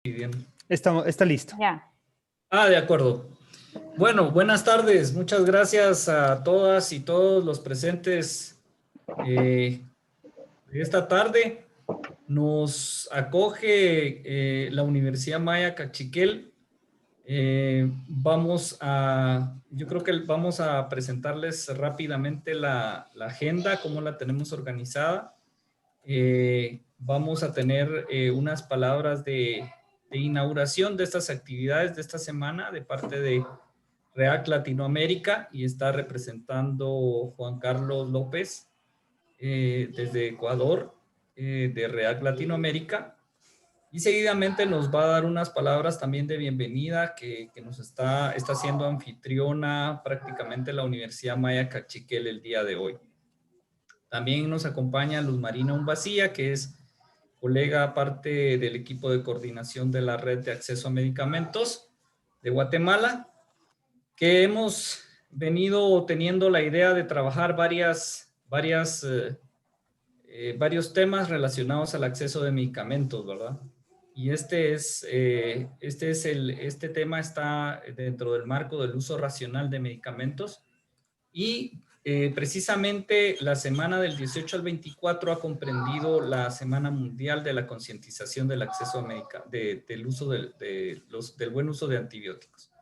Bien. Está listo. Ya. De acuerdo. Bueno, buenas tardes. Muchas gracias a todas y todos los presentes esta tarde. Nos acoge la Universidad Maya Cachiquel. Yo creo que vamos a presentarles rápidamente la agenda, cómo la tenemos organizada. Vamos a tener unas palabras de inauguración de estas actividades de esta semana de parte de REAC Latinoamérica, y está representando Juan Carlos López desde Ecuador, de REAC Latinoamérica. Y seguidamente nos va a dar unas palabras también de bienvenida que nos está siendo anfitriona prácticamente la Universidad Maya Cachiquel el día de hoy. También nos acompaña Luz Marina Umbacía, que es colega parte del equipo de coordinación de la Red de Acceso a Medicamentos de Guatemala, que hemos venido teniendo la idea de trabajar varios temas relacionados al acceso de medicamentos, ¿verdad? Y este tema está dentro del marco del uso racional de medicamentos, y precisamente la semana del 18 al 24 ha comprendido la Semana Mundial de la Concientización del Acceso a del buen uso de antibióticos.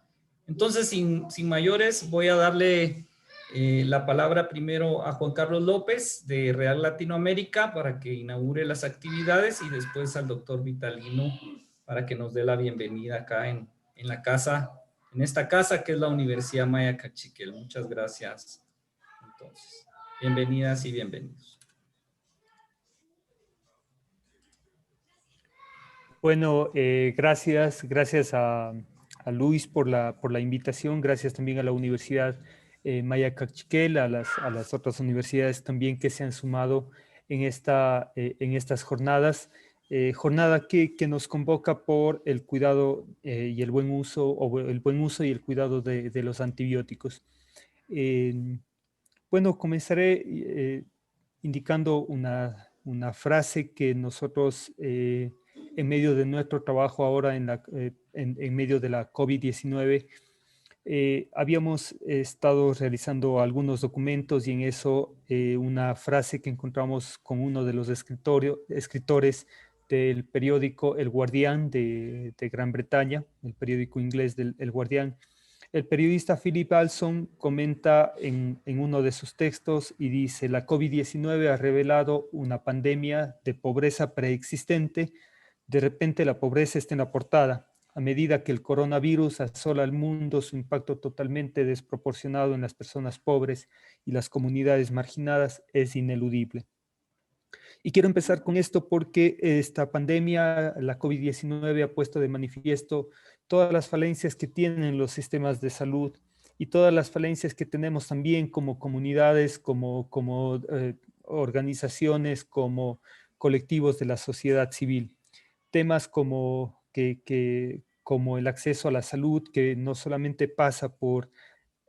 Entonces, sin mayores, voy a darle la palabra primero a Juan Carlos López de REAC Latinoamérica para que inaugure las actividades, y después al doctor Vitalino para que nos dé la bienvenida acá en la casa, en esta casa que es la Universidad Maya Cachiquel. Muchas gracias. Entonces, bienvenidas y bienvenidos. Bueno, gracias a Luis por la invitación, gracias también a la Universidad Maya Cachiquel, a las otras universidades también que se han sumado en estas jornadas. Jornada que nos convoca por el cuidado y el buen uso, o el buen uso y el cuidado de los antibióticos. Bueno, comenzaré indicando una frase que nosotros, en medio de nuestro trabajo ahora en medio de la COVID-19, habíamos estado realizando algunos documentos, y en eso una frase que encontramos con uno de los escritores del periódico El Guardián de Gran Bretaña, el periódico inglés del El Guardián. El periodista Philip Alson comenta en uno de sus textos y dice: la COVID-19 ha revelado una pandemia de pobreza preexistente. De repente la pobreza está en la portada. A medida que el coronavirus asola al mundo, su impacto totalmente desproporcionado en las personas pobres y las comunidades marginadas es ineludible. Y quiero empezar con esto porque esta pandemia, la COVID-19, ha puesto de manifiesto todas las falencias que tienen los sistemas de salud y todas las falencias que tenemos también como comunidades, como organizaciones, como colectivos de la sociedad civil. Temas como el acceso a la salud, que no solamente pasa por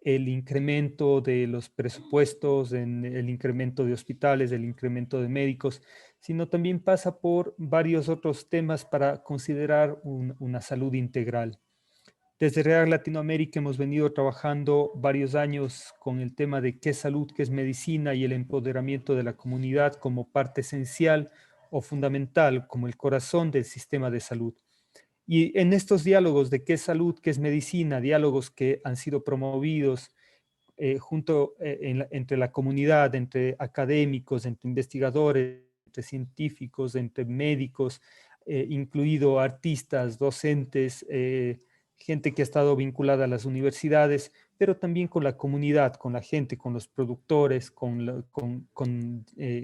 el incremento de los presupuestos, en el incremento de hospitales, el incremento de médicos, sino también pasa por varios otros temas para considerar una salud integral. Desde REAC Latinoamérica hemos venido trabajando varios años con el tema de qué es salud, qué es medicina, y el empoderamiento de la comunidad como parte esencial o fundamental, como el corazón del sistema de salud. Y en estos diálogos de qué es salud, qué es medicina, diálogos que han sido promovidos entre la comunidad, entre académicos, entre investigadores, entre científicos, entre médicos, incluido artistas, docentes, gente que ha estado vinculada a las universidades, pero también con la comunidad, con la gente, con los productores, con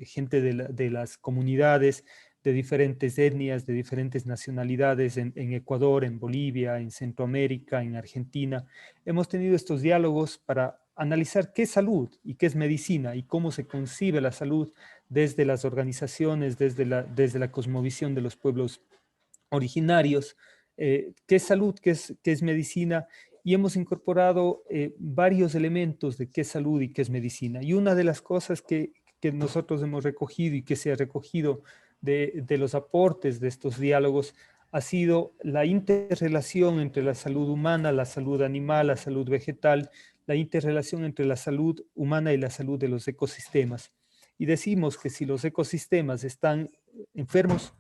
gente de las comunidades, de diferentes etnias, de diferentes nacionalidades en Ecuador, en Bolivia, en Centroamérica, en Argentina. Hemos tenido estos diálogos para analizar qué es salud y qué es medicina y cómo se concibe la salud desde las organizaciones, desde la cosmovisión de los pueblos originarios, qué es salud, qué es medicina, y hemos incorporado varios elementos de qué es salud y qué es medicina. Y una de las cosas que nosotros hemos recogido y que se ha recogido de los aportes de estos diálogos ha sido la interrelación entre la salud humana, la salud animal, la salud vegetal, la interrelación entre la salud humana y la salud de los ecosistemas. Y decimos que si los ecosistemas están enfermos,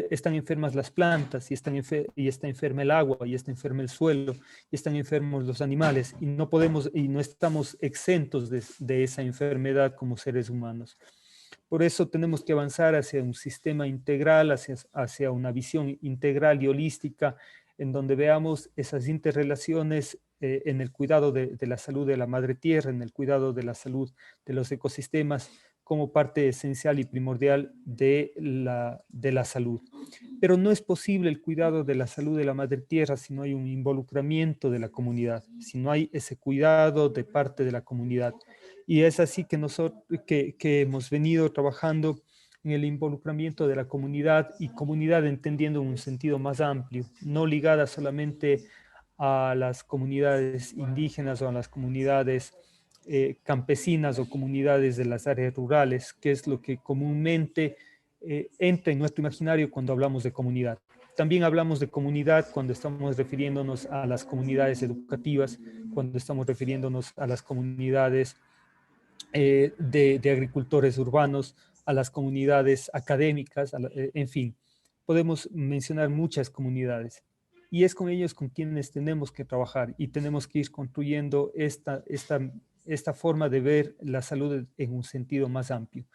están enfermas las plantas, y está enferma el agua, y está enferma el suelo, y están enfermos los animales, y no estamos exentos de esa enfermedad como seres humanos. Por eso tenemos que avanzar hacia un sistema integral, hacia una visión integral y holística, en donde veamos esas interrelaciones en el cuidado de la salud de la madre tierra, en el cuidado de la salud de los ecosistemas, como parte esencial y primordial de la salud. Pero no es posible el cuidado de la salud de la madre tierra si no hay un involucramiento de la comunidad, si no hay ese cuidado de parte de la comunidad. Y es así que nosotros que hemos venido trabajando en el involucramiento de la comunidad, y comunidad entendiendo en un sentido más amplio, no ligada solamente a las comunidades indígenas o a las comunidades campesinas o comunidades de las áreas rurales, que es lo que comúnmente entra en nuestro imaginario cuando hablamos de comunidad. También hablamos de comunidad cuando estamos refiriéndonos a las comunidades educativas, cuando estamos refiriéndonos a las comunidades de agricultores urbanos, a las comunidades académicas, en fin, podemos mencionar muchas comunidades. Y es con ellos con quienes tenemos que trabajar y tenemos que ir construyendo esta forma de ver la salud en un sentido más amplio.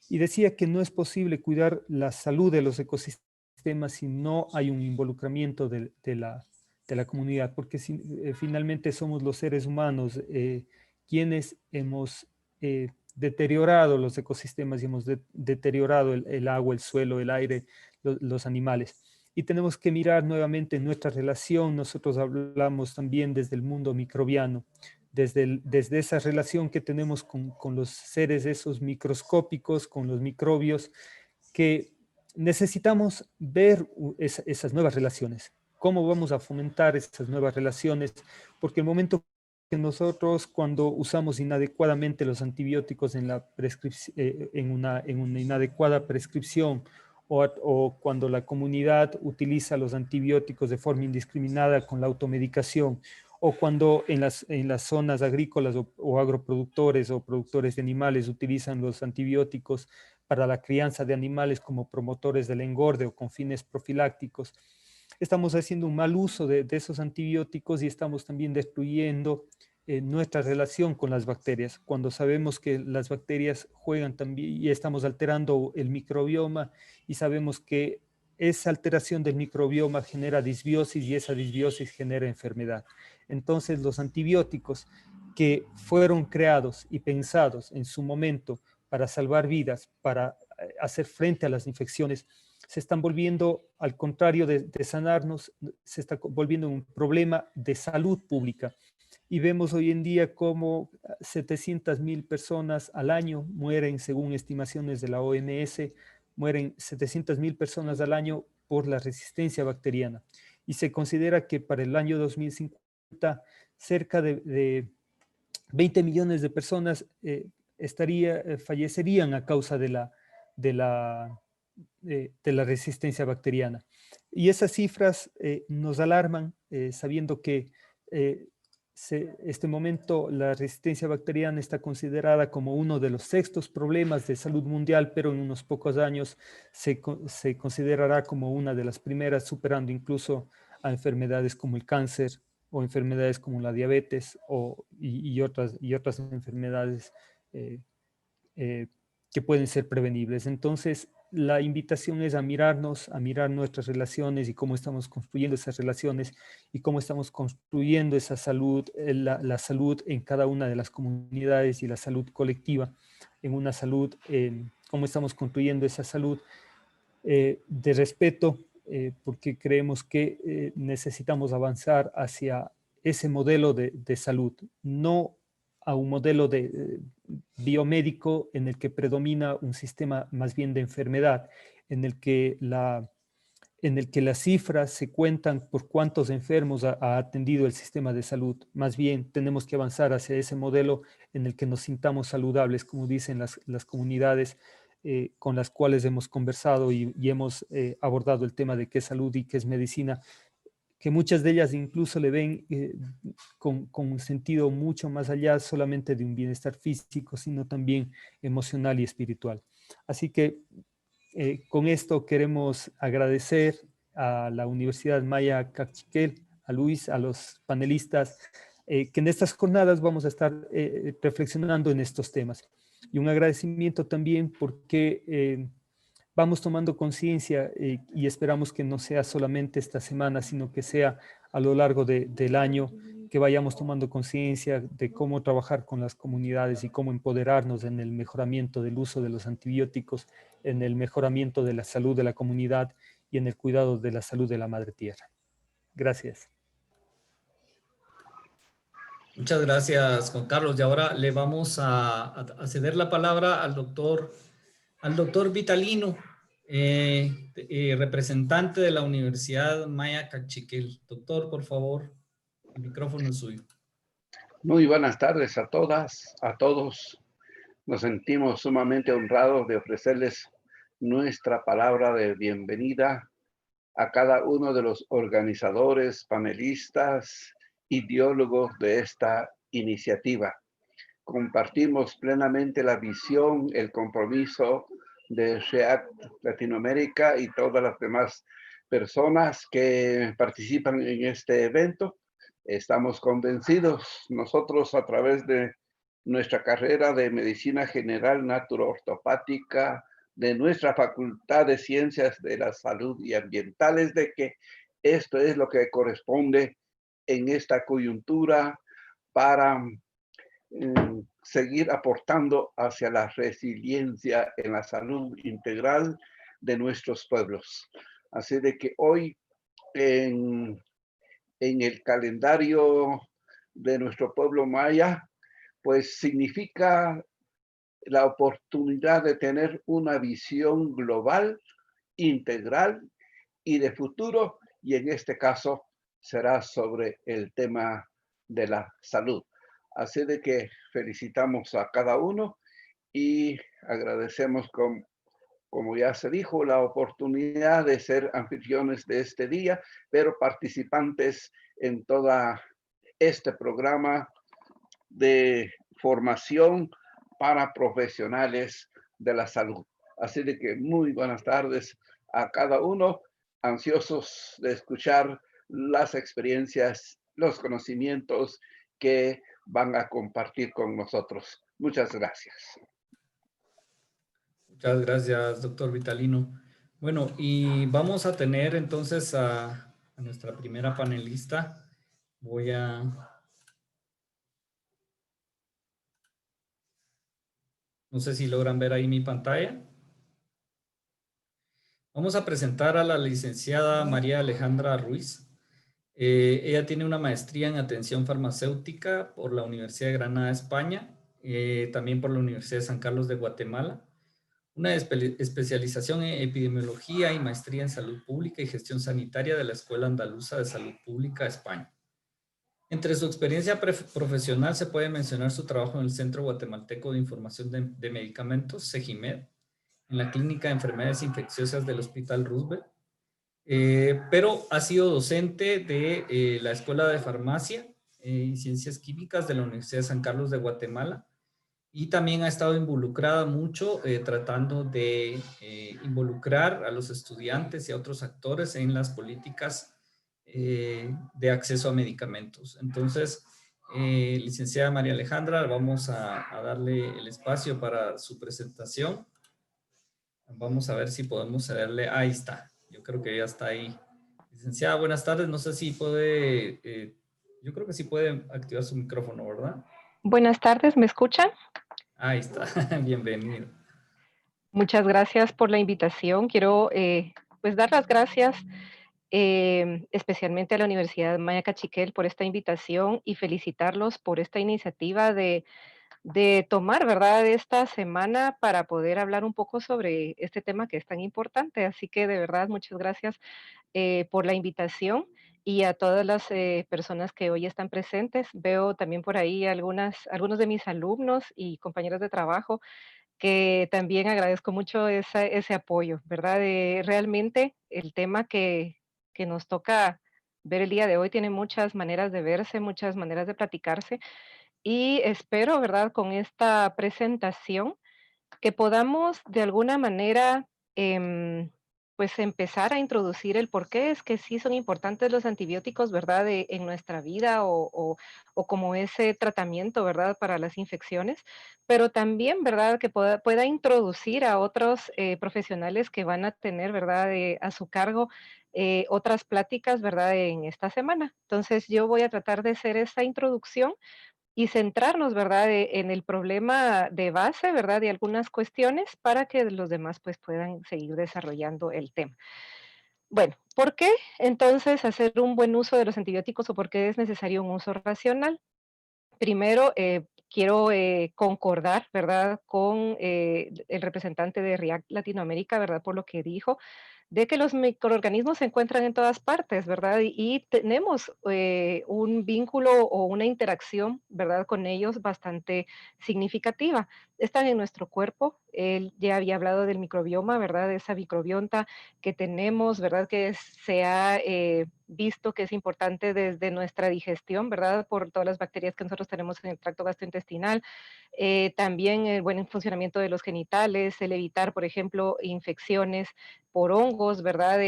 Y decía que no es posible cuidar la salud de los ecosistemas si no hay un involucramiento de la comunidad, porque finalmente somos los seres humanos quienes hemos deteriorado los ecosistemas y hemos deteriorado el agua, el suelo, el aire, los animales. Y tenemos que mirar nuevamente nuestra relación. Nosotros hablamos también desde el mundo microbiano, desde esa relación que tenemos con los seres esos microscópicos, con los microbios, que necesitamos ver esas nuevas relaciones. ¿Cómo vamos a fomentar esas nuevas relaciones? Porque el momento que nosotros, cuando usamos inadecuadamente los antibióticos en una inadecuada prescripción, o cuando la comunidad utiliza los antibióticos de forma indiscriminada con la automedicación, o cuando en las zonas agrícolas o agroproductores o productores de animales utilizan los antibióticos para la crianza de animales como promotores del engorde o con fines profilácticos, estamos haciendo un mal uso de esos antibióticos y estamos también destruyendo nuestra relación con las bacterias. Cuando sabemos que las bacterias juegan también y estamos alterando el microbioma, y sabemos que esa alteración del microbioma genera disbiosis y esa disbiosis genera enfermedad. Entonces los antibióticos que fueron creados y pensados en su momento para salvar vidas, para hacer frente a las infecciones, se están volviendo, al contrario de sanarnos, se está volviendo un problema de salud pública. Y vemos hoy en día cómo 700,000 personas al año mueren, según estimaciones de la OMS, mueren 700,000 personas al año por la resistencia bacteriana. Y se considera que para el año 2050 cerca de 20 millones de personas fallecerían a causa de la, de la resistencia bacteriana. Y esas cifras nos alarman, sabiendo que este momento la resistencia bacteriana está considerada como uno de los 6 problemas de salud mundial, pero en unos pocos años se considerará como una de las primeras, superando incluso a enfermedades como el cáncer o enfermedades como la diabetes y otras enfermedades que pueden ser prevenibles. Entonces, la invitación es a mirarnos, a mirar nuestras relaciones y cómo estamos construyendo esas relaciones y cómo estamos construyendo esa salud, la salud en cada una de las comunidades y la salud colectiva en una salud, cómo estamos construyendo esa salud de respeto, porque creemos que necesitamos avanzar hacia ese modelo de salud, no a un modelo biomédico en el que predomina un sistema más bien de enfermedad, en el que las cifras se cuentan por cuántos enfermos ha atendido el sistema de salud. Más bien tenemos que avanzar hacia ese modelo en el que nos sintamos saludables, como dicen las comunidades, con las cuales hemos conversado y hemos abordado el tema de qué es salud y qué es medicina, que muchas de ellas incluso le ven con un sentido mucho más allá solamente de un bienestar físico, sino también emocional y espiritual. Así que con esto queremos agradecer a la Universidad Maya Cachiquel, a Luis, a los panelistas, que en estas jornadas vamos a estar reflexionando en estos temas. Y un agradecimiento también porque vamos tomando conciencia y esperamos que no sea solamente esta semana, sino que sea a lo largo del año, que vayamos tomando conciencia de cómo trabajar con las comunidades y cómo empoderarnos en el mejoramiento del uso de los antibióticos, en el mejoramiento de la salud de la comunidad y en el cuidado de la salud de la madre tierra. Gracias. Muchas gracias, Juan Carlos. Y ahora le vamos a ceder la palabra al doctor Vitalino, representante de la Universidad Maya Cachiquel. Doctor, por favor, el micrófono es suyo. Muy buenas tardes a todas, a todos. Nos sentimos sumamente honrados de ofrecerles nuestra palabra de bienvenida a cada uno de los organizadores, panelistas, ideólogos de esta iniciativa. Compartimos plenamente la visión, el compromiso de REACT Latinoamérica y todas las demás personas que participan en este evento. Estamos convencidos nosotros a través de nuestra carrera de Medicina General Naturoortopática, de nuestra Facultad de Ciencias de la Salud y Ambientales, de que esto es lo que corresponde en esta coyuntura para seguir aportando hacia la resiliencia en la salud integral de nuestros pueblos. Así de que hoy en el calendario de nuestro pueblo maya, pues significa la oportunidad de tener una visión global, integral y de futuro, y en este caso será sobre el tema de la salud. Así de que felicitamos a cada uno y agradecemos, como ya se dijo, la oportunidad de ser anfitriones de este día, pero participantes en todo este programa de formación para profesionales de la salud. Así de que muy buenas tardes a cada uno, ansiosos de escuchar las experiencias, los conocimientos que van a compartir con nosotros. Muchas gracias. Muchas gracias, doctor Vitalino. Bueno, y vamos a tener entonces a nuestra primera panelista. No sé si logran ver ahí mi pantalla. Vamos a presentar a la licenciada María Alejandra Ruiz. Ella tiene una maestría en atención farmacéutica por la Universidad de Granada, España, también por la Universidad de San Carlos de Guatemala, una especialización en epidemiología y maestría en salud pública y gestión sanitaria de la Escuela Andaluza de Salud Pública, España. Entre su experiencia profesional se puede mencionar su trabajo en el Centro Guatemalteco de Información de Medicamentos, CEGIMED, en la Clínica de Enfermedades Infecciosas del Hospital Roosevelt, pero ha sido docente de la Escuela de Farmacia y Ciencias Químicas de la Universidad de San Carlos de Guatemala, y también ha estado involucrada mucho tratando de involucrar a los estudiantes y a otros actores en las políticas de acceso a medicamentos. Entonces, licenciada María Alejandra, vamos a darle el espacio para su presentación. Vamos a ver si podemos cederle. Ahí está. Yo creo que ya está ahí. Licenciada, buenas tardes. No sé si puede, yo creo que sí puede activar su micrófono, ¿verdad? Buenas tardes, ¿me escuchan? Ahí está. Bienvenido. Muchas gracias por la invitación. Quiero pues dar las gracias especialmente a la Universidad Maya Cachiquel por esta invitación y felicitarlos por esta iniciativa de tomar, ¿verdad?, esta semana para poder hablar un poco sobre este tema que es tan importante. Así que de verdad, muchas gracias por la invitación y a todas las personas que hoy están presentes. Veo también por ahí algunos de mis alumnos y compañeros de trabajo que también agradezco mucho ese apoyo, ¿verdad? Realmente el tema que nos toca ver el día de hoy tiene muchas maneras de verse, muchas maneras de platicarse y espero, ¿verdad? Con esta presentación que podamos de alguna manera, pues empezar a introducir el por qué es que sí son importantes los antibióticos, ¿verdad? En nuestra vida o como ese tratamiento, ¿verdad? Para las infecciones, pero también, ¿verdad? Que pueda introducir a otros profesionales que van a tener, ¿verdad? A su cargo otras pláticas, ¿verdad? En esta semana. Entonces yo voy a tratar de hacer esa introducción y centrarnos, ¿verdad?, en el problema de base, ¿verdad?, de algunas cuestiones para que los demás, pues, puedan seguir desarrollando el tema. Bueno, ¿por qué entonces hacer un buen uso de los antibióticos o por qué es necesario un uso racional? Primero, quiero concordar, ¿verdad?, con el representante de RIAC Latinoamérica, ¿verdad?, por lo que dijo, de que los microorganismos se encuentran en todas partes, ¿verdad? Y tenemos un vínculo o una interacción, ¿verdad?, con ellos bastante significativa. Están en nuestro cuerpo. Él ya había hablado del microbioma, ¿verdad? De esa microbiota que tenemos, ¿verdad? Que se ha visto que es importante desde nuestra digestión, ¿verdad? Por todas las bacterias que nosotros tenemos en el tracto gastrointestinal. También el buen funcionamiento de los genitales, el evitar, por ejemplo, infecciones por hongos, ¿verdad?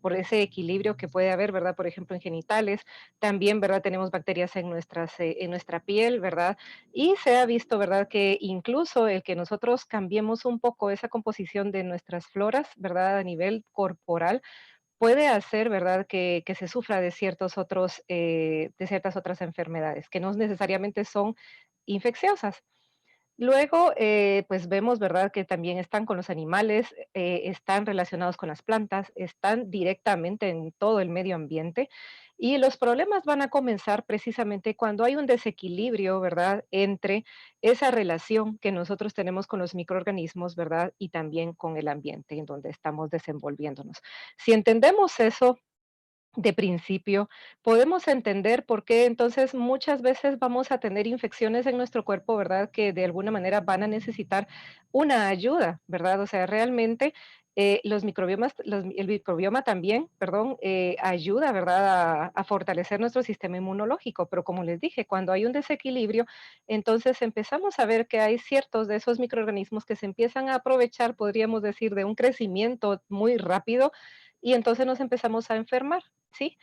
Por ese equilibrio que puede haber, ¿verdad? Por ejemplo, en genitales. También, ¿verdad? Tenemos bacterias en nuestra piel, ¿verdad? Y se ha visto, ¿verdad? Que incluso el que nosotros cambiemos un poco esa composición de nuestras floras, ¿verdad? A nivel corporal, puede hacer, ¿verdad? Que se sufra de de ciertas otras enfermedades, que no necesariamente son infecciosas. Luego, pues vemos, ¿verdad?, que también están con los animales, están relacionados con las plantas, están directamente en todo el medio ambiente y los problemas van a comenzar precisamente cuando hay un desequilibrio, ¿verdad?, entre esa relación que nosotros tenemos con los microorganismos, ¿verdad?, y también con el ambiente en donde estamos desenvolviéndonos. Si entendemos eso, de principio, podemos entender por qué entonces muchas veces vamos a tener infecciones en nuestro cuerpo, ¿verdad? Que de alguna manera van a necesitar una ayuda, ¿verdad? O sea, realmente el microbioma también, perdón, ayuda, ¿verdad? A fortalecer nuestro sistema inmunológico, pero como les dije, cuando hay un desequilibrio, entonces empezamos a ver que hay ciertos de esos microorganismos que se empiezan a aprovechar, podríamos decir, de un crecimiento muy rápido y entonces nos empezamos a enfermar. ¿Sí?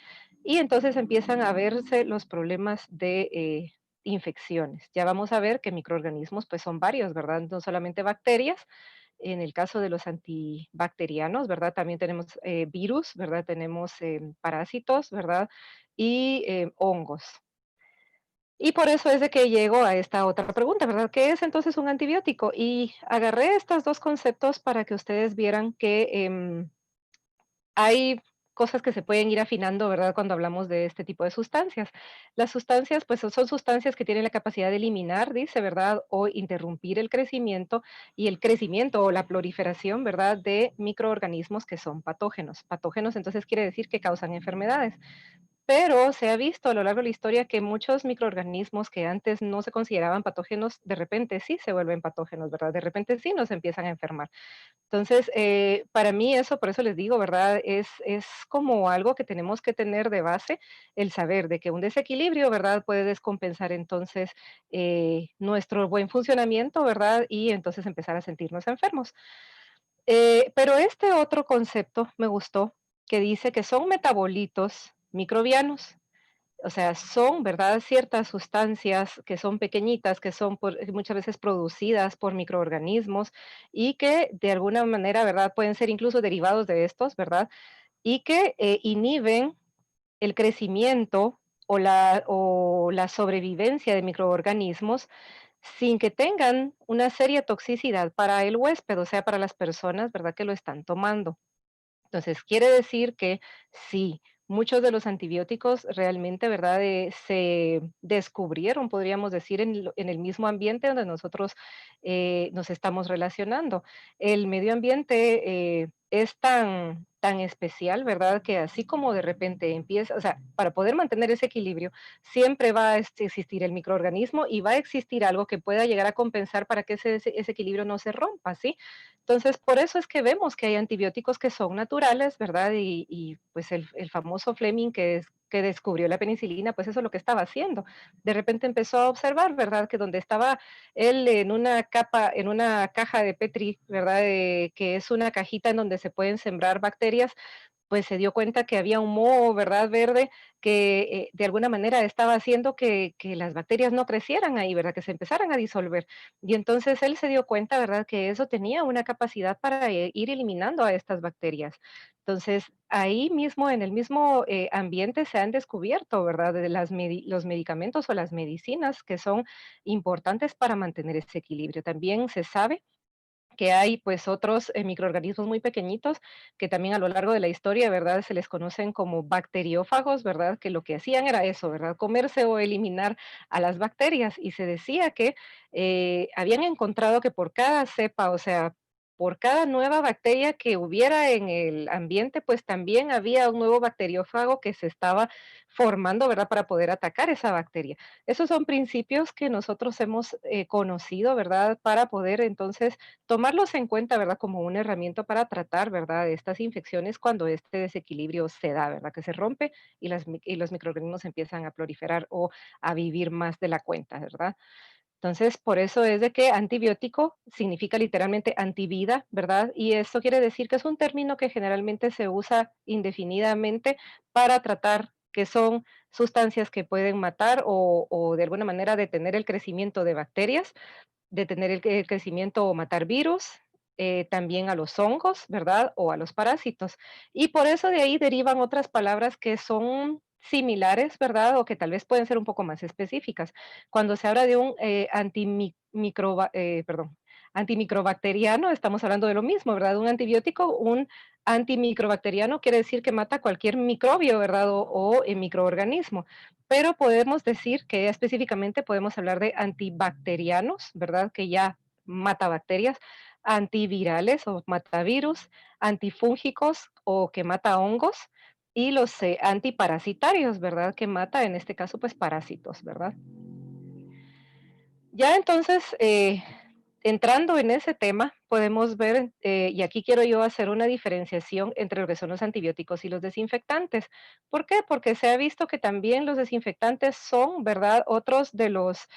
Y entonces empiezan a verse los problemas de infecciones. Ya vamos a ver que microorganismos pues son varios, ¿verdad? No solamente bacterias, en el caso de los antibacterianos, ¿verdad? También tenemos virus, ¿verdad? Tenemos parásitos, ¿verdad? Y hongos. Y por eso es de que llego a esta otra pregunta, ¿verdad? ¿Qué es entonces un antibiótico? Y agarré estos dos conceptos para que ustedes vieran que hay cosas que se pueden ir afinando, ¿verdad? Cuando hablamos de este tipo de sustancias. Las sustancias, pues son sustancias que tienen la capacidad de eliminar, dice, ¿verdad? O interrumpir el crecimiento y el crecimiento o la proliferación, ¿verdad? De microorganismos que son patógenos. Patógenos entonces quiere decir que causan enfermedades. Pero se ha visto a lo largo de la historia que muchos microorganismos que antes no se consideraban patógenos, de repente sí se vuelven patógenos, ¿verdad? De repente sí nos empiezan a enfermar. Entonces, para mí eso, por eso les digo, ¿verdad? Es como algo que tenemos que tener de base, el saber de que un desequilibrio, ¿verdad? Puede descompensar entonces nuestro buen funcionamiento, ¿verdad? Y entonces empezar a sentirnos enfermos. Pero este otro concepto me gustó, que dice que son metabolitos microbianos. O sea, son, ¿verdad? Ciertas sustancias que son pequeñitas, que son muchas veces producidas por microorganismos y que de alguna manera, ¿verdad? Pueden ser incluso derivados de estos, ¿verdad? Y que inhiben el crecimiento o la sobrevivencia de microorganismos sin que tengan una seria toxicidad para el huésped, o sea, para las personas, ¿verdad? Que lo están tomando. Entonces, quiere decir que sí, muchos de los antibióticos realmente, ¿verdad? Se descubrieron, podríamos decir, en el mismo ambiente donde nosotros nos estamos relacionando. El medio ambiente es tan tan especial, ¿verdad? Que así como de repente empieza, o sea, para poder mantener ese equilibrio, siempre va a existir el microorganismo y va a existir algo que pueda llegar a compensar para que ese equilibrio no se rompa, ¿sí? Entonces, por eso es que vemos que hay antibióticos que son naturales, ¿verdad? Y pues el famoso Fleming que descubrió la penicilina, pues eso es lo que estaba haciendo. De repente empezó a observar, ¿verdad? Que donde estaba él en una capa, en una caja de Petri, ¿verdad? Que es una cajita en donde se pueden sembrar bacterias, pues se dio cuenta que había un moho, ¿verdad? Verde, que de alguna manera estaba haciendo que las bacterias no crecieran ahí, ¿verdad? Que se empezaran a disolver. Y entonces él se dio cuenta, ¿verdad? Que eso tenía una capacidad para ir eliminando a estas bacterias. Entonces, ahí mismo, en el mismo ambiente, se han descubierto, ¿verdad? De los medicamentos o las medicinas que son importantes para mantener ese equilibrio. También se sabe que hay pues otros microorganismos muy pequeñitos que también a lo largo de la historia, ¿verdad? Se les conocen como bacteriófagos, ¿verdad? Que lo que hacían era eso, ¿verdad? Comerse o eliminar a las bacterias. Y se decía que habían encontrado que por cada cepa, o sea, por cada nueva bacteria que hubiera en el ambiente, pues también había un nuevo bacteriófago que se estaba formando, ¿verdad? Para poder atacar esa bacteria. Esos son principios que nosotros hemos conocido, ¿verdad? Para poder entonces tomarlos en cuenta, ¿verdad? Como una herramienta para tratar, ¿verdad? Estas infecciones cuando este desequilibrio se da, ¿verdad? Que se rompe y, y los microorganismos empiezan a proliferar o a vivir más de la cuenta, ¿verdad? Entonces, por eso es de que antibiótico significa literalmente antivida, ¿verdad? Y eso quiere decir que es un término que generalmente se usa indefinidamente para tratar que son sustancias que pueden matar o de alguna manera detener el crecimiento de bacterias, detener el crecimiento o matar virus, también a los hongos, ¿verdad? O a los parásitos. Y por eso de ahí derivan otras palabras que son similares, ¿verdad? O que tal vez pueden ser un poco más específicas. Cuando se habla de un antimicrobacteriano, estamos hablando de lo mismo, ¿verdad? Un antibiótico, un antimicrobacteriano quiere decir que mata cualquier microbio, ¿verdad? O microorganismo, pero podemos decir que específicamente podemos hablar de antibacterianos, ¿verdad? Que ya mata bacterias, antivirales o matavirus, antifúngicos o que mata hongos y los antiparasitarios, ¿verdad? Que mata en este caso pues parásitos, ¿verdad? Ya entonces, entrando en ese tema, podemos ver, y aquí quiero yo hacer una diferenciación entre lo que son los antibióticos y los desinfectantes. ¿Por qué? Porque se ha visto que también los desinfectantes son, ¿verdad?, otros de las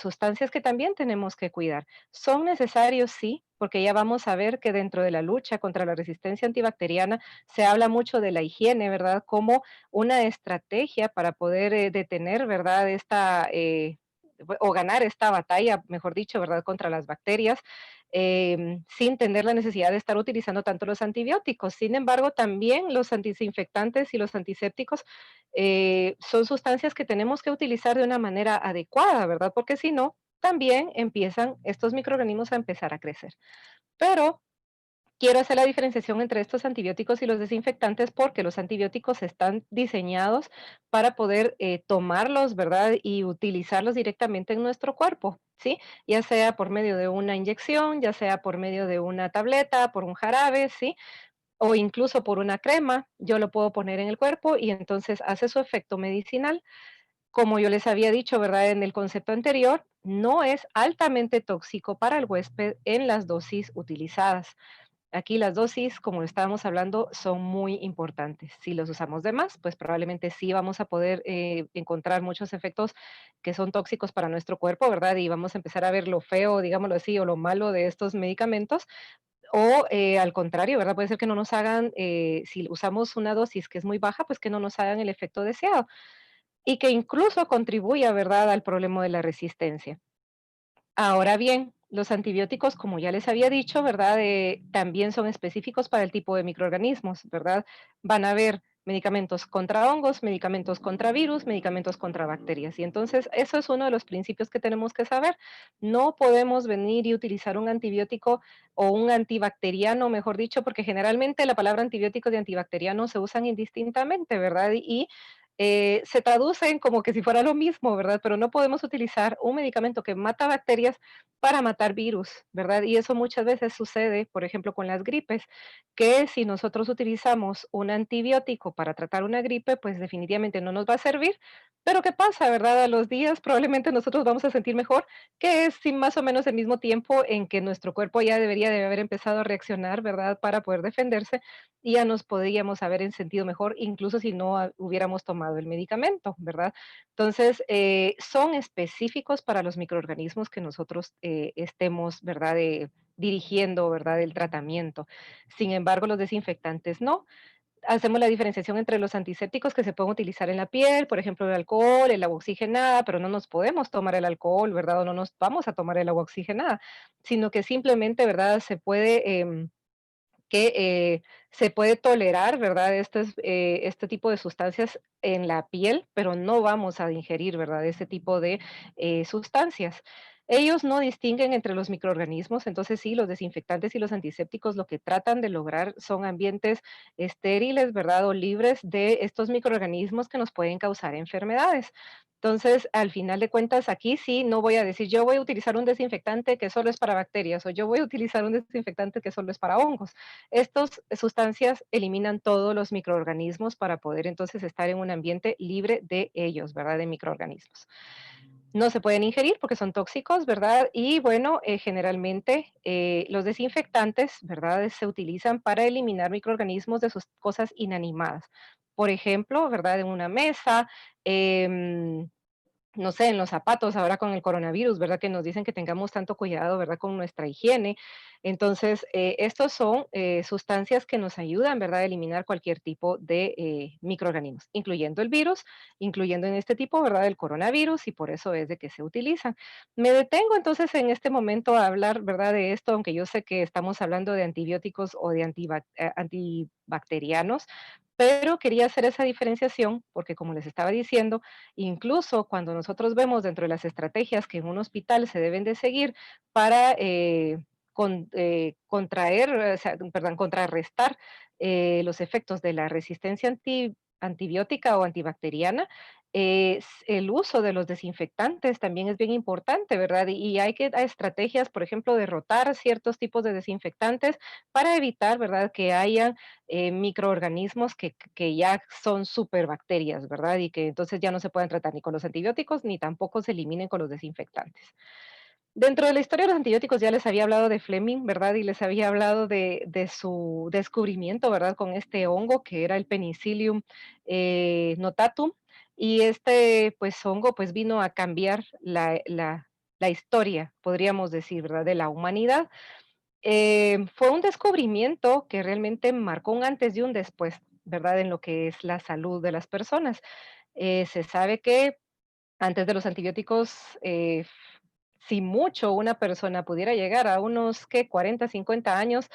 sustancias que también tenemos que cuidar. Son necesarios, sí, porque ya vamos a ver que dentro de la lucha contra la resistencia antibacteriana se habla mucho de la higiene, ¿verdad?, como una estrategia para poder detener, ¿verdad?, o ganar esta batalla, mejor dicho, ¿verdad?, contra las bacterias, sin tener la necesidad de estar utilizando tanto los antibióticos. Sin embargo, también los antidesinfectantes y los antisépticos son sustancias que tenemos que utilizar de una manera adecuada, ¿verdad? Porque si no, también empiezan estos microorganismos a empezar a crecer. Pero quiero hacer la diferenciación entre estos antibióticos y los desinfectantes porque los antibióticos están diseñados para poder tomarlos, ¿verdad? Y utilizarlos directamente en nuestro cuerpo, ¿sí? Ya sea por medio de una inyección, ya sea por medio de una tableta, por un jarabe, ¿sí? O incluso por una crema, yo lo puedo poner en el cuerpo y entonces hace su efecto medicinal. Como yo les había dicho, ¿verdad? En el concepto anterior, no es altamente tóxico para el huésped en las dosis utilizadas. Aquí las dosis, como estábamos hablando, son muy importantes. Si los usamos de más, pues probablemente sí vamos a poder encontrar muchos efectos que son tóxicos para nuestro cuerpo, ¿verdad? Y vamos a empezar a ver lo feo, digámoslo así, o lo malo de estos medicamentos. O al contrario, ¿verdad? Puede ser que no nos hagan, si usamos una dosis que es muy baja, pues que no nos hagan el efecto deseado y que incluso contribuya, ¿verdad?, al problema de la resistencia. Ahora bien, los antibióticos, como ya les había dicho, ¿verdad? También son específicos para el tipo de microorganismos, ¿verdad? Van a haber medicamentos contra hongos, medicamentos contra virus, medicamentos contra bacterias. Y entonces, eso es uno de los principios que tenemos que saber. No podemos venir y utilizar un antibiótico o un antibacteriano, mejor dicho, porque generalmente la palabra antibiótico y antibacteriano se usan indistintamente, ¿verdad? Y se traducen como que si fuera lo mismo, ¿verdad? Pero no podemos utilizar un medicamento que mata bacterias para matar virus, ¿verdad? Y eso muchas veces sucede, por ejemplo, con las gripes, que si nosotros utilizamos un antibiótico para tratar una gripe, pues definitivamente no nos va a servir. Pero ¿qué pasa, verdad? A los días probablemente nosotros vamos a sentir mejor, que es sí, más o menos el mismo tiempo en que nuestro cuerpo ya debería de haber empezado a reaccionar, ¿verdad? Para poder defenderse y ya nos podríamos haber sentido mejor, incluso si no hubiéramos tomado el medicamento, ¿verdad? Entonces, son específicos para los microorganismos que nosotros estemos, ¿verdad? Dirigiendo, ¿verdad? El tratamiento. Sin embargo, los desinfectantes no. Hacemos la diferenciación entre los antisépticos que se pueden utilizar en la piel, por ejemplo, el alcohol, el agua oxigenada, pero no nos podemos tomar el alcohol, ¿verdad? O no nos vamos a tomar el agua oxigenada, sino que simplemente, ¿verdad? Que se puede tolerar, ¿verdad? Este tipo de sustancias en la piel, pero no vamos a ingerir, ¿verdad? Ese tipo de sustancias. Ellos no distinguen entre los microorganismos, entonces sí, los desinfectantes y los antisépticos lo que tratan de lograr son ambientes estériles, ¿verdad? O libres de estos microorganismos que nos pueden causar enfermedades. Entonces, al final de cuentas, aquí sí no voy a decir, yo voy a utilizar un desinfectante que solo es para bacterias o yo voy a utilizar un desinfectante que solo es para hongos. Estas sustancias eliminan todos los microorganismos para poder entonces estar en un ambiente libre de ellos, ¿verdad? De microorganismos. No se pueden ingerir porque son tóxicos, ¿verdad? Y bueno, generalmente los desinfectantes, ¿verdad? Se utilizan para eliminar microorganismos de sus cosas inanimadas. Por ejemplo, ¿verdad? En una mesa, em, no sé, en los zapatos ahora con el coronavirus, ¿verdad? Que nos dicen que tengamos tanto cuidado, ¿verdad? Con nuestra higiene. Entonces, estos son sustancias que nos ayudan, ¿verdad? A eliminar cualquier tipo de microorganismos, incluyendo el virus, incluyendo en este tipo, ¿verdad? El coronavirus, y por eso es de que se utilizan. Me detengo entonces en este momento a hablar, ¿verdad? De esto, aunque yo sé que estamos hablando de antibióticos o de antibacterianos, pero quería hacer esa diferenciación porque, como les estaba diciendo, incluso cuando nosotros vemos dentro de las estrategias que en un hospital se deben de seguir para contrarrestar los efectos de la resistencia antibiótica o antibacteriana, el uso de los desinfectantes también es bien importante, ¿verdad? Y hay estrategias, por ejemplo, de rotar ciertos tipos de desinfectantes para evitar, ¿verdad?, que haya microorganismos que ya son superbacterias, ¿verdad? Y que entonces ya no se pueden tratar ni con los antibióticos ni tampoco se eliminen con los desinfectantes. Dentro de la historia de los antibióticos ya les había hablado de Fleming, ¿verdad? Y les había hablado de su descubrimiento, ¿verdad? Con este hongo que era el Penicillium notatum. Y este, pues, hongo, pues, vino a cambiar la historia, podríamos decir, ¿verdad? De la humanidad. Fue un descubrimiento que realmente marcó un antes y un después, ¿verdad? En lo que es la salud de las personas. Se sabe que antes de los antibióticos, si mucho una persona pudiera llegar a unos, ¿qué? 40, 50 años,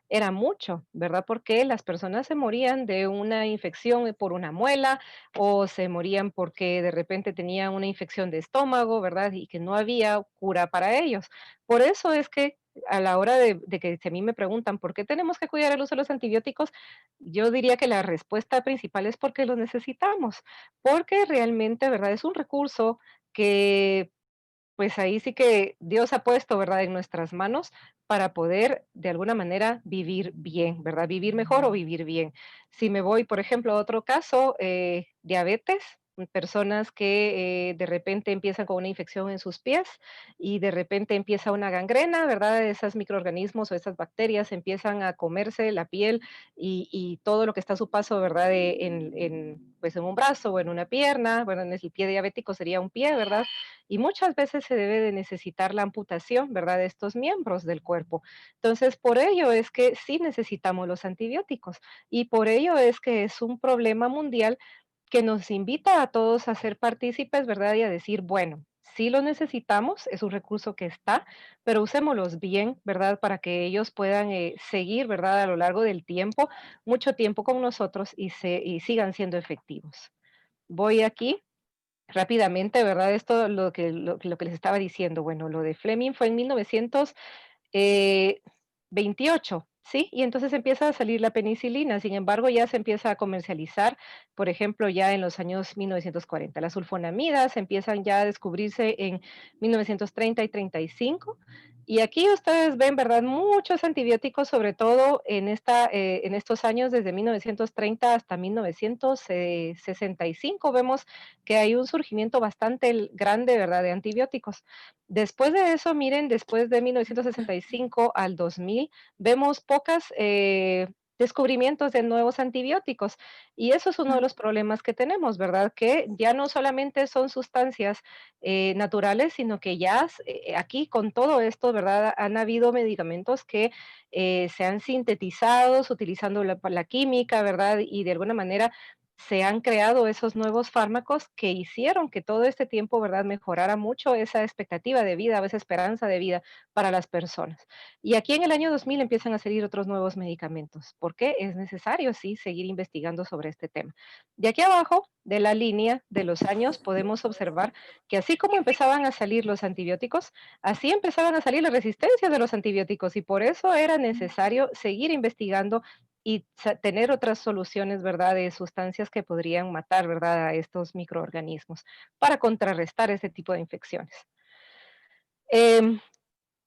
era mucho, ¿verdad? Porque las personas se morían de una infección por una muela o se morían porque de repente tenían una infección de estómago, ¿verdad? Y que no había cura para ellos. Por eso es que a la hora de que si a mí me preguntan por qué tenemos que cuidar el uso de los antibióticos, yo diría que la respuesta principal es porque los necesitamos, porque realmente, ¿verdad? Es un recurso que pues ahí sí que Dios ha puesto, ¿verdad?, en nuestras manos para poder de alguna manera vivir bien, ¿verdad? Vivir mejor o vivir bien. Si me voy, por ejemplo, a otro caso, diabetes, personas que de repente empiezan con una infección en sus pies y de repente empieza una gangrena, ¿verdad? Esos microorganismos o esas bacterias empiezan a comerse la piel y todo lo que está a su paso, ¿verdad? Pues en un brazo o en una pierna, bueno, en el pie diabético sería un pie, ¿verdad? Y muchas veces se debe de necesitar la amputación, ¿verdad?, de estos miembros del cuerpo. Entonces, por ello es que sí necesitamos los antibióticos y por ello es que es un problema mundial que nos invita a todos a ser partícipes, ¿verdad? Y a decir, bueno, sí los necesitamos, es un recurso que está, pero usémoslos bien, ¿verdad? Para que ellos puedan seguir, ¿verdad? A lo largo del tiempo, mucho tiempo con nosotros y sigan siendo efectivos. Voy aquí rápidamente, ¿verdad? Esto lo que les estaba diciendo. Bueno, lo de Fleming fue en 1928, ¿sí? Y entonces empieza a salir la penicilina, sin embargo, ya se empieza a comercializar, por ejemplo, ya en los años 1940. Las sulfonamidas empiezan ya a descubrirse en 1930 y 35. Y aquí ustedes ven, ¿verdad? Muchos antibióticos, sobre todo en estos años, desde 1930 hasta 1965, vemos que hay un surgimiento bastante grande, ¿verdad?, de antibióticos. Después de eso, miren, después de 1965 al 2000, vemos pocas descubrimientos de nuevos antibióticos. Y eso es uno de los problemas que tenemos, ¿verdad? Que ya no solamente son sustancias naturales, sino que ya aquí con todo esto, ¿verdad? Han habido medicamentos que se han sintetizado utilizando la química, ¿verdad? Y de alguna manera se han creado esos nuevos fármacos que hicieron que todo este tiempo, ¿verdad?, mejorara mucho esa expectativa de vida, o esa esperanza de vida para las personas. Y aquí en el año 2000 empiezan a salir otros nuevos medicamentos. ¿Por qué? Es necesario, sí, seguir investigando sobre este tema. De aquí abajo de la línea de los años podemos observar que así como empezaban a salir los antibióticos, así empezaban a salir las resistencias de los antibióticos y por eso era necesario seguir investigando y tener otras soluciones, ¿verdad?, de sustancias que podrían matar, ¿verdad?, a estos microorganismos para contrarrestar ese tipo de infecciones. Em,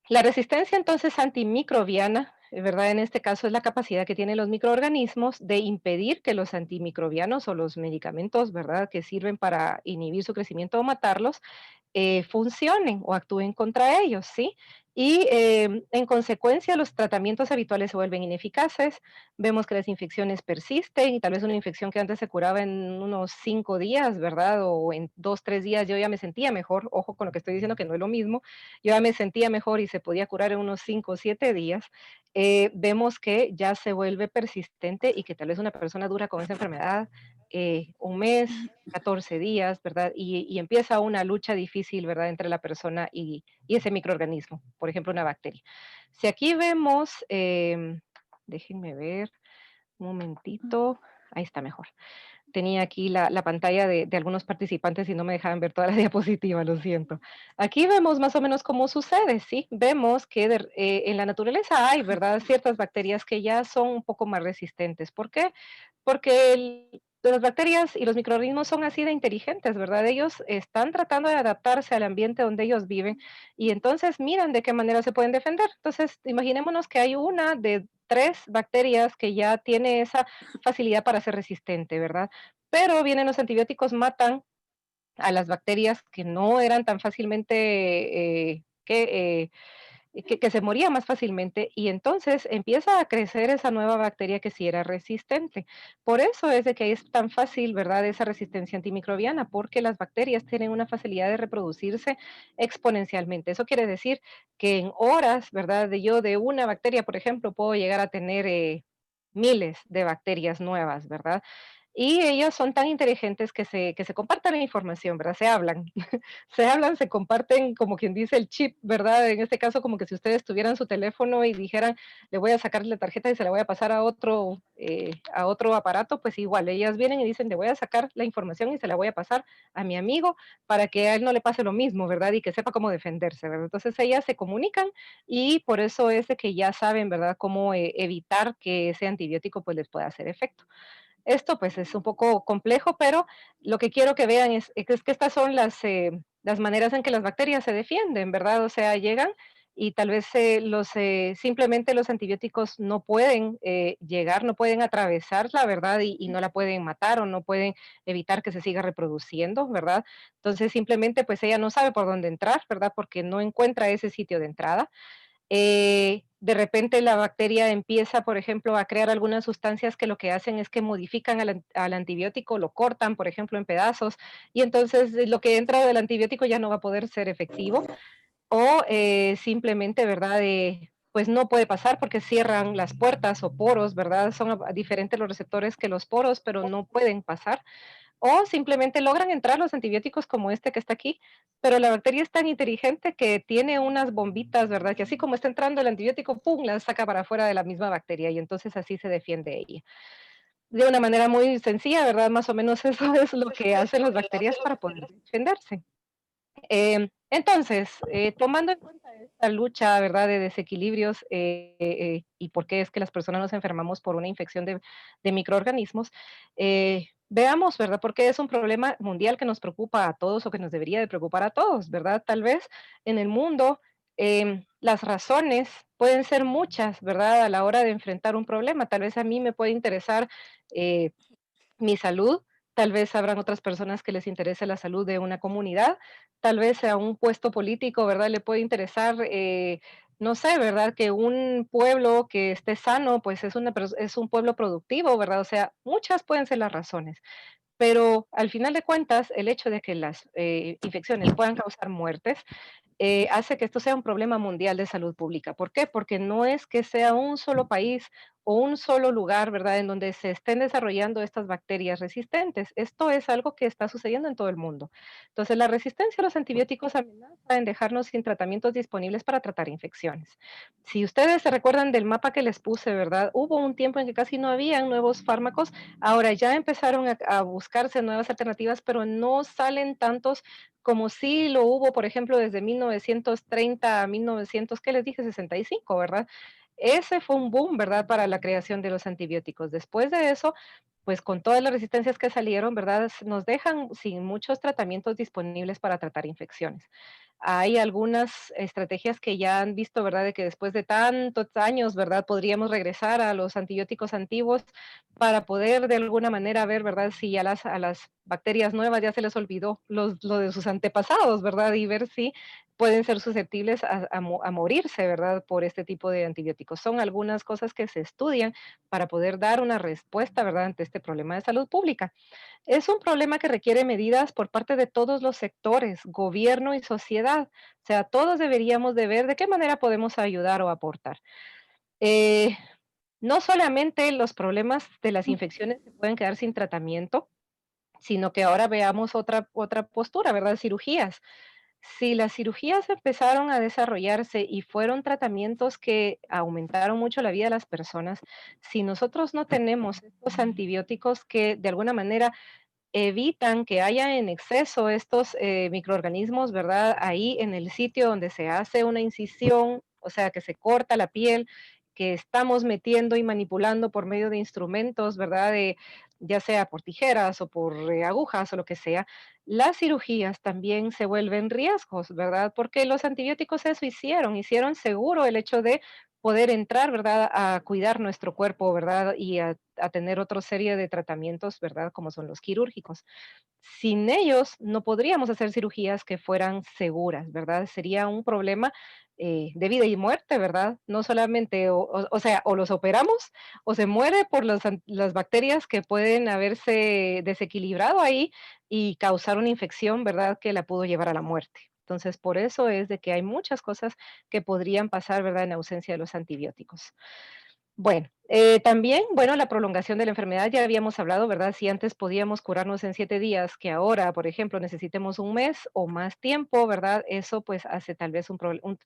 la resistencia entonces antimicrobiana, ¿verdad? En este caso es la capacidad que tienen los microorganismos de impedir que los antimicrobianos o los medicamentos, ¿verdad?, que sirven para inhibir su crecimiento o matarlos, funcionen o actúen contra ellos, ¿sí? Y en consecuencia los tratamientos habituales se vuelven ineficaces, vemos que las infecciones persisten y tal vez una infección que antes se curaba en unos 5 días, ¿verdad? O en 2, 3 días yo ya me sentía mejor, ojo con lo que estoy diciendo que no es lo mismo, yo ya me sentía mejor y se podía curar en unos 5 o 7 días, vemos que ya se vuelve persistente y que tal vez una persona dura con esa enfermedad un mes, 14 días, ¿verdad? Y empieza una lucha difícil, ¿verdad?, entre la persona y ese microorganismo, por ejemplo, una bacteria. Si aquí vemos, déjenme ver un momentito, ahí está mejor. Tenía aquí la pantalla de algunos participantes y no me dejaban ver toda la diapositiva, lo siento. Aquí vemos más o menos cómo sucede, ¿sí? Vemos que en la naturaleza hay, ¿verdad?, ciertas bacterias que ya son un poco más resistentes. ¿Por qué? Porque las bacterias y los microorganismos son así de inteligentes, ¿verdad? Ellos están tratando de adaptarse al ambiente donde ellos viven y entonces miran de qué manera se pueden defender. Entonces, imaginémonos que hay una de 3 bacterias que ya tiene esa facilidad para ser resistente, ¿verdad? Pero vienen los antibióticos, matan a las bacterias que no eran tan fácilmente, que se moría más fácilmente y entonces empieza a crecer esa nueva bacteria que sí era resistente. Por eso es de que es tan fácil, ¿verdad?, esa resistencia antimicrobiana, porque las bacterias tienen una facilidad de reproducirse exponencialmente. Eso quiere decir que en horas, ¿verdad?, de una bacteria, por ejemplo, puedo llegar a tener miles de bacterias nuevas, ¿verdad? Y ellos son tan inteligentes que se comparten la información, ¿verdad? Se hablan, se hablan, se comparten, como quien dice el chip, ¿verdad? En este caso, como que si ustedes tuvieran su teléfono y dijeran, le voy a sacar la tarjeta y se la voy a pasar a otro aparato, pues igual, ellas vienen y dicen, le voy a sacar la información y se la voy a pasar a mi amigo para que a él no le pase lo mismo, ¿verdad? Y que sepa cómo defenderse, ¿verdad? Entonces ellas se comunican y por eso es de que ya saben, ¿verdad?, cómo evitar que ese antibiótico pues les pueda hacer efecto. Esto pues es un poco complejo, pero lo que quiero que vean es que estas son las maneras en que las bacterias se defienden, ¿verdad? O sea, llegan y tal vez simplemente los antibióticos no pueden llegar, no pueden atravesar la verdad y no la pueden matar o no pueden evitar que se siga reproduciendo, ¿verdad? Entonces simplemente pues ella no sabe por dónde entrar, ¿verdad? Porque no encuentra ese sitio de entrada. De repente la bacteria empieza, por ejemplo, a crear algunas sustancias que lo que hacen es que modifican al antibiótico, lo cortan, por ejemplo, en pedazos, y entonces lo que entra del antibiótico ya no va a poder ser efectivo, o simplemente, ¿verdad? Pues no puede pasar porque cierran las puertas o poros, ¿verdad? Son diferentes los receptores que los poros, pero no pueden pasar. O simplemente logran entrar los antibióticos como este que está aquí, pero la bacteria es tan inteligente que tiene unas bombitas, ¿verdad? Que así como está entrando el antibiótico, ¡pum!, la saca para afuera de la misma bacteria y entonces así se defiende ella. De una manera muy sencilla, ¿verdad? Más o menos eso es lo que hacen las bacterias para poder defenderse. Entonces, tomando en cuenta esta lucha, ¿verdad?, de desequilibrios, y por qué es que las personas nos enfermamos por una infección de microorganismos, veamos, ¿verdad?, por qué es un problema mundial que nos preocupa a todos o que nos debería de preocupar a todos, ¿verdad? Tal vez en el mundo las razones pueden ser muchas, ¿verdad?, a la hora de enfrentar un problema. Tal vez a mí me puede interesar eh, mi salud, tal vez habrán otras personas que les interese la salud de una comunidad, tal vez a un puesto político, ¿verdad? Le puede interesar, no sé, ¿verdad? Que un pueblo que esté sano, pues es un pueblo productivo, ¿verdad? O sea, muchas pueden ser las razones. Pero al final de cuentas, el hecho de que las infecciones puedan causar muertes hace que esto sea un problema mundial de salud pública. ¿Por qué? Porque no es que sea un solo país o un solo lugar, ¿verdad?, en donde se estén desarrollando estas bacterias resistentes. Esto es algo que está sucediendo en todo el mundo. Entonces, la resistencia a los antibióticos amenaza en dejarnos sin tratamientos disponibles para tratar infecciones. Si ustedes se recuerdan del mapa que les puse, ¿verdad? Hubo un tiempo en que casi no habían nuevos fármacos. Ahora ya empezaron a buscarse nuevas alternativas, pero no salen tantos como sí lo hubo, por ejemplo, desde 1930 a 1900, ¿qué les dije? 65, ¿verdad? Ese fue un boom, ¿verdad?, para la creación de los antibióticos. Después de eso, pues con todas las resistencias que salieron, ¿verdad?, nos dejan sin muchos tratamientos disponibles para tratar infecciones. Hay algunas estrategias que ya han visto, ¿verdad?, de que después de tantos años, ¿verdad?, podríamos regresar a los antibióticos antiguos para poder de alguna manera ver, ¿verdad?, si a las bacterias nuevas ya se les olvidó lo de sus antepasados, ¿verdad? Y ver si pueden ser susceptibles a morirse, ¿verdad?, por este tipo de antibióticos. Son algunas cosas que se estudian para poder dar una respuesta, ¿verdad?, ante este problema de salud pública. Es un problema que requiere medidas por parte de todos los sectores, gobierno y sociedad. O sea, todos deberíamos de ver de qué manera podemos ayudar o aportar. Eh, no solamente los problemas de las infecciones se pueden quedar sin tratamiento, sino que ahora veamos otra postura, ¿verdad? Cirugías. Si las cirugías empezaron a desarrollarse y fueron tratamientos que aumentaron mucho la vida de las personas, si nosotros no tenemos estos antibióticos que de alguna manera evitan que haya en exceso estos microorganismos, ¿verdad? Ahí en el sitio donde se hace una incisión, o sea, que se corta la piel, que estamos metiendo y manipulando por medio de instrumentos, ¿verdad? Ya sea por tijeras o por agujas o lo que sea, las cirugías también se vuelven riesgos, ¿verdad? Porque los antibióticos eso hicieron seguro el hecho de poder entrar, ¿verdad? A cuidar nuestro cuerpo, ¿verdad? Y a tener otra serie de tratamientos, ¿verdad? Como son los quirúrgicos. Sin ellos no podríamos hacer cirugías que fueran seguras, ¿verdad? Sería un problema de vida y muerte, ¿verdad? No solamente, o sea, o los operamos o se muere por las bacterias que pueden haberse desequilibrado ahí y causar una infección, ¿verdad? Que la pudo llevar a la muerte. Entonces, por eso es de que hay muchas cosas que podrían pasar, ¿verdad?, en ausencia de los antibióticos. Bueno, también, bueno, la prolongación de la enfermedad, ya habíamos hablado, ¿verdad? Si antes podíamos curarnos en 7 días, que ahora, por ejemplo, necesitemos un mes o más tiempo, ¿verdad? Eso pues hace tal vez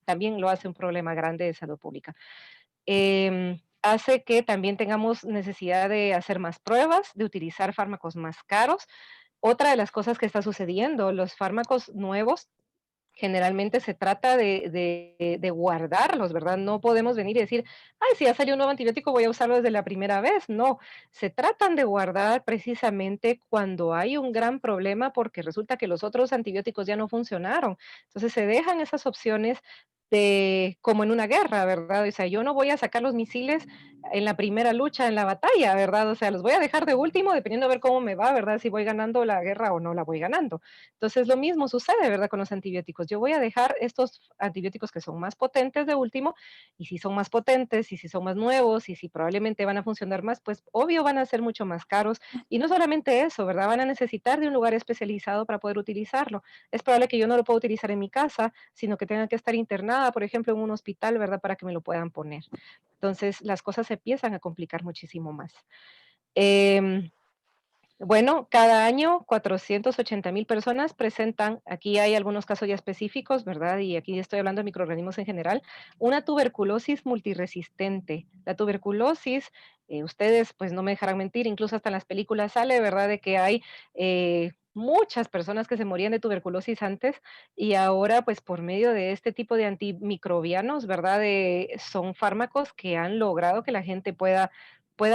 también lo hace un problema grande de salud pública. Hace que también tengamos necesidad de hacer más pruebas, de utilizar fármacos más caros. Otra de las cosas que está sucediendo, los fármacos nuevos generalmente se trata de guardarlos, ¿verdad? No podemos venir y decir: "Ay, si ya salió un nuevo antibiótico, voy a usarlo desde la primera vez". No, se tratan de guardar precisamente cuando hay un gran problema, porque resulta que los otros antibióticos ya no funcionaron. Entonces, se dejan esas opciones como en una guerra, ¿verdad? O sea, yo no voy a sacar los misiles en la primera lucha, en la batalla, ¿verdad? O sea, los voy a dejar de último, dependiendo a ver cómo me va, ¿verdad? Si voy ganando la guerra o no la voy ganando. Entonces, lo mismo sucede, ¿verdad?, con los antibióticos. Yo voy a dejar estos antibióticos que son más potentes de último, y si son más potentes, y si son más nuevos, y si probablemente van a funcionar más, pues obvio van a ser mucho más caros. Y no solamente eso, ¿verdad? Van a necesitar de un lugar especializado para poder utilizarlo. Es probable que yo no lo pueda utilizar en mi casa, sino que tenga que estar internada, por ejemplo, en un hospital, ¿verdad?, para que me lo puedan poner. Entonces, las cosas se empiezan a complicar muchísimo más. Em, bueno, cada año 480,000 personas presentan, aquí hay algunos casos ya específicos, ¿verdad? Y aquí estoy hablando de microorganismos en general, una tuberculosis multiresistente. La tuberculosis, ustedes pues no me dejarán mentir, incluso hasta en las películas sale, ¿verdad? De que hay muchas personas que se morían de tuberculosis antes y ahora, pues por medio de este tipo de antimicrobianos, ¿verdad? Son fármacos que han logrado que la gente pueda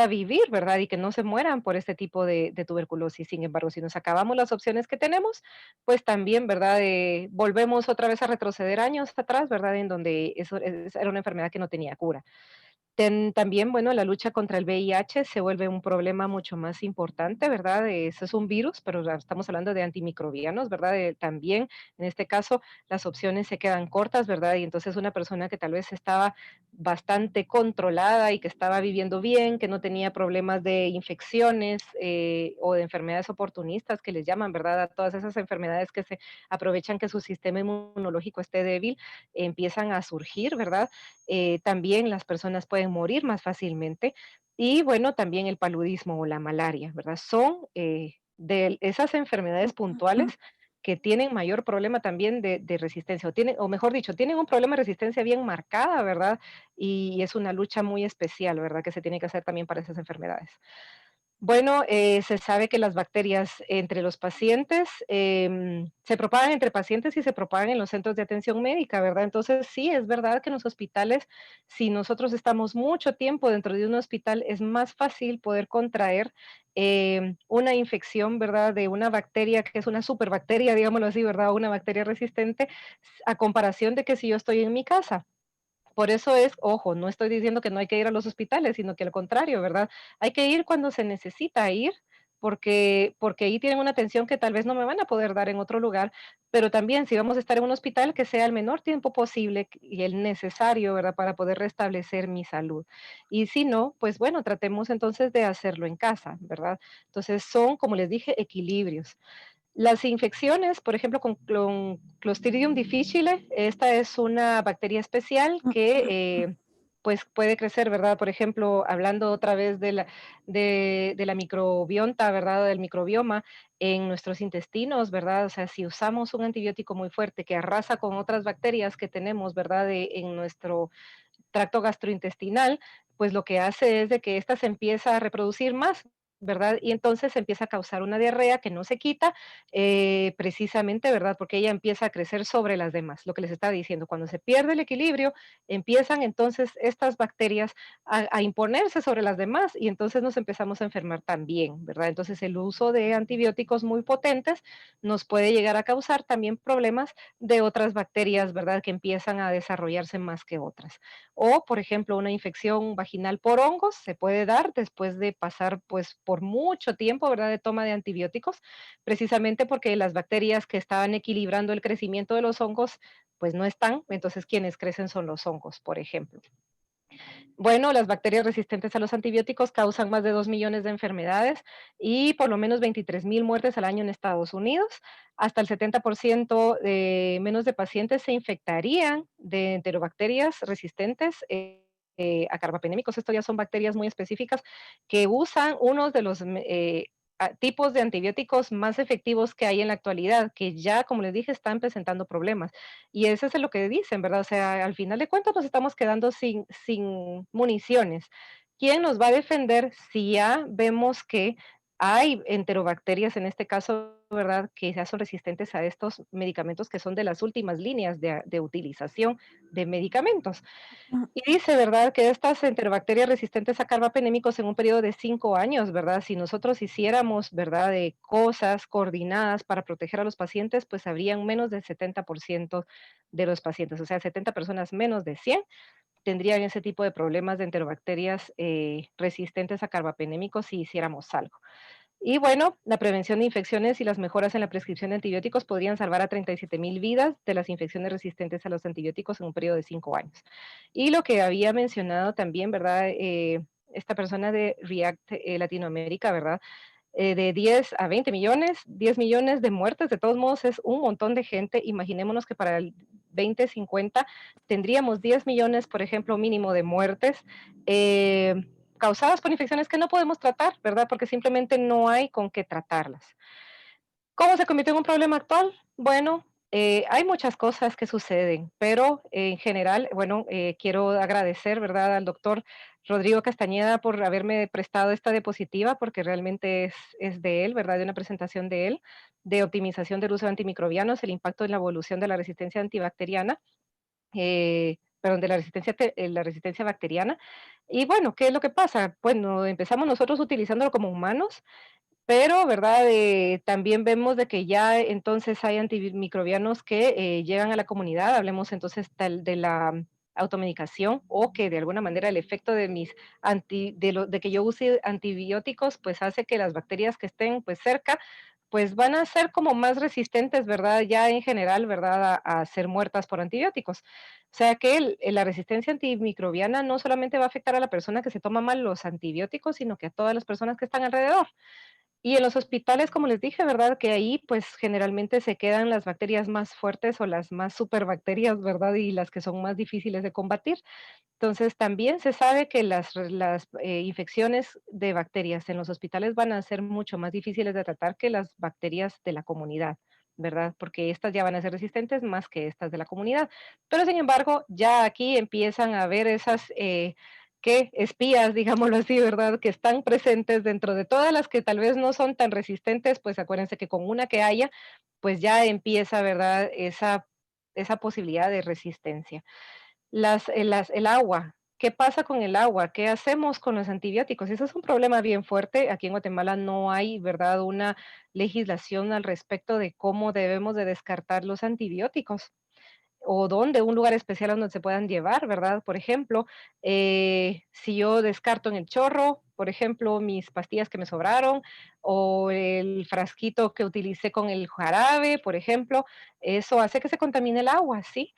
vivir, ¿verdad? Y que no se mueran por este tipo de tuberculosis. Sin embargo, si nos acabamos las opciones que tenemos, pues también, ¿verdad? Volvemos otra vez a retroceder años atrás, ¿verdad? En donde era una enfermedad que no tenía cura. También, bueno, la lucha contra el VIH se vuelve un problema mucho más importante, ¿verdad? Eso es un virus, pero estamos hablando de antimicrobianos, ¿verdad? También, en este caso, las opciones se quedan cortas, ¿verdad? Y entonces una persona que tal vez estaba bastante controlada y que estaba viviendo bien, que no tenía problemas de infecciones o de enfermedades oportunistas que les llaman, ¿verdad? A todas esas enfermedades que se aprovechan que su sistema inmunológico esté débil, empiezan a surgir, ¿verdad? También las personas pueden morir más fácilmente. Y bueno, también el paludismo o la malaria, ¿verdad? Son de esas enfermedades puntuales que tienen mayor problema también de resistencia, o mejor dicho, tienen un problema de resistencia bien marcada, ¿verdad? Y es una lucha muy especial, ¿verdad? Que se tiene que hacer también para esas enfermedades. Bueno, se sabe que las bacterias entre los pacientes se propagan entre pacientes y se propagan en los centros de atención médica, ¿verdad? Entonces, sí, es verdad que en los hospitales, si nosotros estamos mucho tiempo dentro de un hospital, es más fácil poder contraer una infección, ¿verdad? De una bacteria que es una superbacteria, digámoslo así, ¿verdad? Una bacteria resistente, a comparación de que si yo estoy en mi casa. Por eso es, ojo, no estoy diciendo que no hay que ir a los hospitales, sino que al contrario, ¿verdad? Hay que ir cuando se necesita ir, porque ahí tienen una atención que tal vez no me van a poder dar en otro lugar, pero también si vamos a estar en un hospital, que sea el menor tiempo posible y el necesario, ¿verdad? Para poder restablecer mi salud. Y si no, pues bueno, tratemos entonces de hacerlo en casa, ¿verdad? Entonces son, como les dije, equilibrios. Las infecciones, por ejemplo, con Clostridium difficile, esta es una bacteria especial que pues puede crecer, ¿verdad? Por ejemplo, hablando otra vez de la microbiota, ¿verdad? Del microbioma en nuestros intestinos, ¿verdad? O sea, si usamos un antibiótico muy fuerte que arrasa con otras bacterias que tenemos, ¿verdad? En nuestro tracto gastrointestinal, pues lo que hace es de que ésta se empieza a reproducir más, ¿verdad? Y entonces empieza a causar una diarrea que no se quita, precisamente, ¿verdad? Porque ella empieza a crecer sobre las demás, lo que les estaba diciendo. Cuando se pierde el equilibrio, empiezan entonces estas bacterias a imponerse sobre las demás y entonces nos empezamos a enfermar también, ¿verdad? Entonces el uso de antibióticos muy potentes nos puede llegar a causar también problemas de otras bacterias, ¿verdad? Que empiezan a desarrollarse más que otras. O, por ejemplo, una infección vaginal por hongos se puede dar después de pasar, pues, por mucho tiempo, ¿verdad?, de toma de antibióticos, precisamente porque las bacterias que estaban equilibrando el crecimiento de los hongos, pues no están, entonces quienes crecen son los hongos, por ejemplo. Bueno, las bacterias resistentes a los antibióticos causan más de 2 millones de enfermedades y por lo menos 23,000 muertes al año en Estados Unidos. Hasta el 70% de menos de pacientes se infectarían de enterobacterias resistentes a carbapenémicos. Esto ya son bacterias muy específicas que usan unos de los tipos de antibióticos más efectivos que hay en la actualidad, que ya, como les dije, están presentando problemas. Y eso es lo que dicen, ¿verdad? O sea, al final de cuentas nos estamos quedando sin municiones. ¿Quién nos va a defender si ya vemos que hay enterobacterias, en este caso, ¿verdad?, que ya son resistentes a estos medicamentos que son de las últimas líneas de utilización de medicamentos? Y dice, ¿verdad?, que estas enterobacterias resistentes a carbapenémicos en un periodo de 5 años, ¿verdad? Si nosotros hiciéramos, ¿verdad?, de cosas coordinadas para proteger a los pacientes, pues habrían menos del 70% de los pacientes, o sea, 70 personas menos de 100 tendrían ese tipo de problemas de enterobacterias resistentes a carbapenémicos si hiciéramos algo. Y bueno, la prevención de infecciones y las mejoras en la prescripción de antibióticos podrían salvar a 37,000 vidas de las infecciones resistentes a los antibióticos en un periodo de 5 años. Y lo que había mencionado también, ¿verdad? Esta persona de React Latinoamérica, ¿verdad? De 10 a 20 millones, 10 millones de muertes, de todos modos es un montón de gente. Imaginémonos que para el 2050 tendríamos 10 millones, por ejemplo, mínimo de muertes eh, causadas por infecciones que no podemos tratar, ¿verdad? Porque simplemente no hay con qué tratarlas. ¿Cómo se convirtió en un problema actual? Bueno, Hay muchas cosas que suceden, pero en general, bueno, quiero agradecer, ¿verdad?, al doctor Rodrigo Castañeda por haberme prestado esta diapositiva, porque realmente es de él, ¿verdad?, de una presentación de él, de optimización del uso de antimicrobianos, el impacto en la evolución de la resistencia antibacteriana, perdón, de la resistencia bacteriana. Y bueno, ¿qué es lo que pasa? Bueno, empezamos nosotros utilizándolo como humanos, pero, ¿verdad? También vemos de que ya entonces hay antimicrobianos que llegan a la comunidad. Hablemos entonces de la automedicación, o que de alguna manera el efecto de de que yo use antibióticos, pues hace que las bacterias que estén pues cerca, pues van a ser como más resistentes, ¿verdad? Ya en general, ¿verdad? A ser muertas por antibióticos. O sea que la resistencia antimicrobiana no solamente va a afectar a la persona que se toma mal los antibióticos, sino que a todas las personas que están alrededor. Y en los hospitales, como les dije, ¿verdad? Que ahí, pues, generalmente se quedan las bacterias más fuertes o las más superbacterias, ¿verdad? Y las que son más difíciles de combatir. Entonces, también se sabe que las infecciones de bacterias en los hospitales van a ser mucho más difíciles de tratar que las bacterias de la comunidad, ¿verdad? Porque estas ya van a ser resistentes más que estas de la comunidad. Pero, sin embargo, ya aquí empiezan a haber esas, ¿qué? Espías, digámoslo así, ¿verdad? Que están presentes dentro de todas las que tal vez no son tan resistentes, pues acuérdense que con una que haya, pues ya empieza, ¿verdad? Esa posibilidad de resistencia. El agua. ¿Qué pasa con el agua? ¿Qué hacemos con los antibióticos? Ese es un problema bien fuerte. Aquí en Guatemala no hay, ¿verdad?, una legislación al respecto de cómo debemos de descartar los antibióticos, o dónde, un lugar especial a donde se puedan llevar, ¿verdad? Por ejemplo, si yo descarto en el chorro, por ejemplo, mis pastillas que me sobraron, o el frasquito que utilicé con el jarabe, por ejemplo, eso hace que se contamine el agua, ¿sí?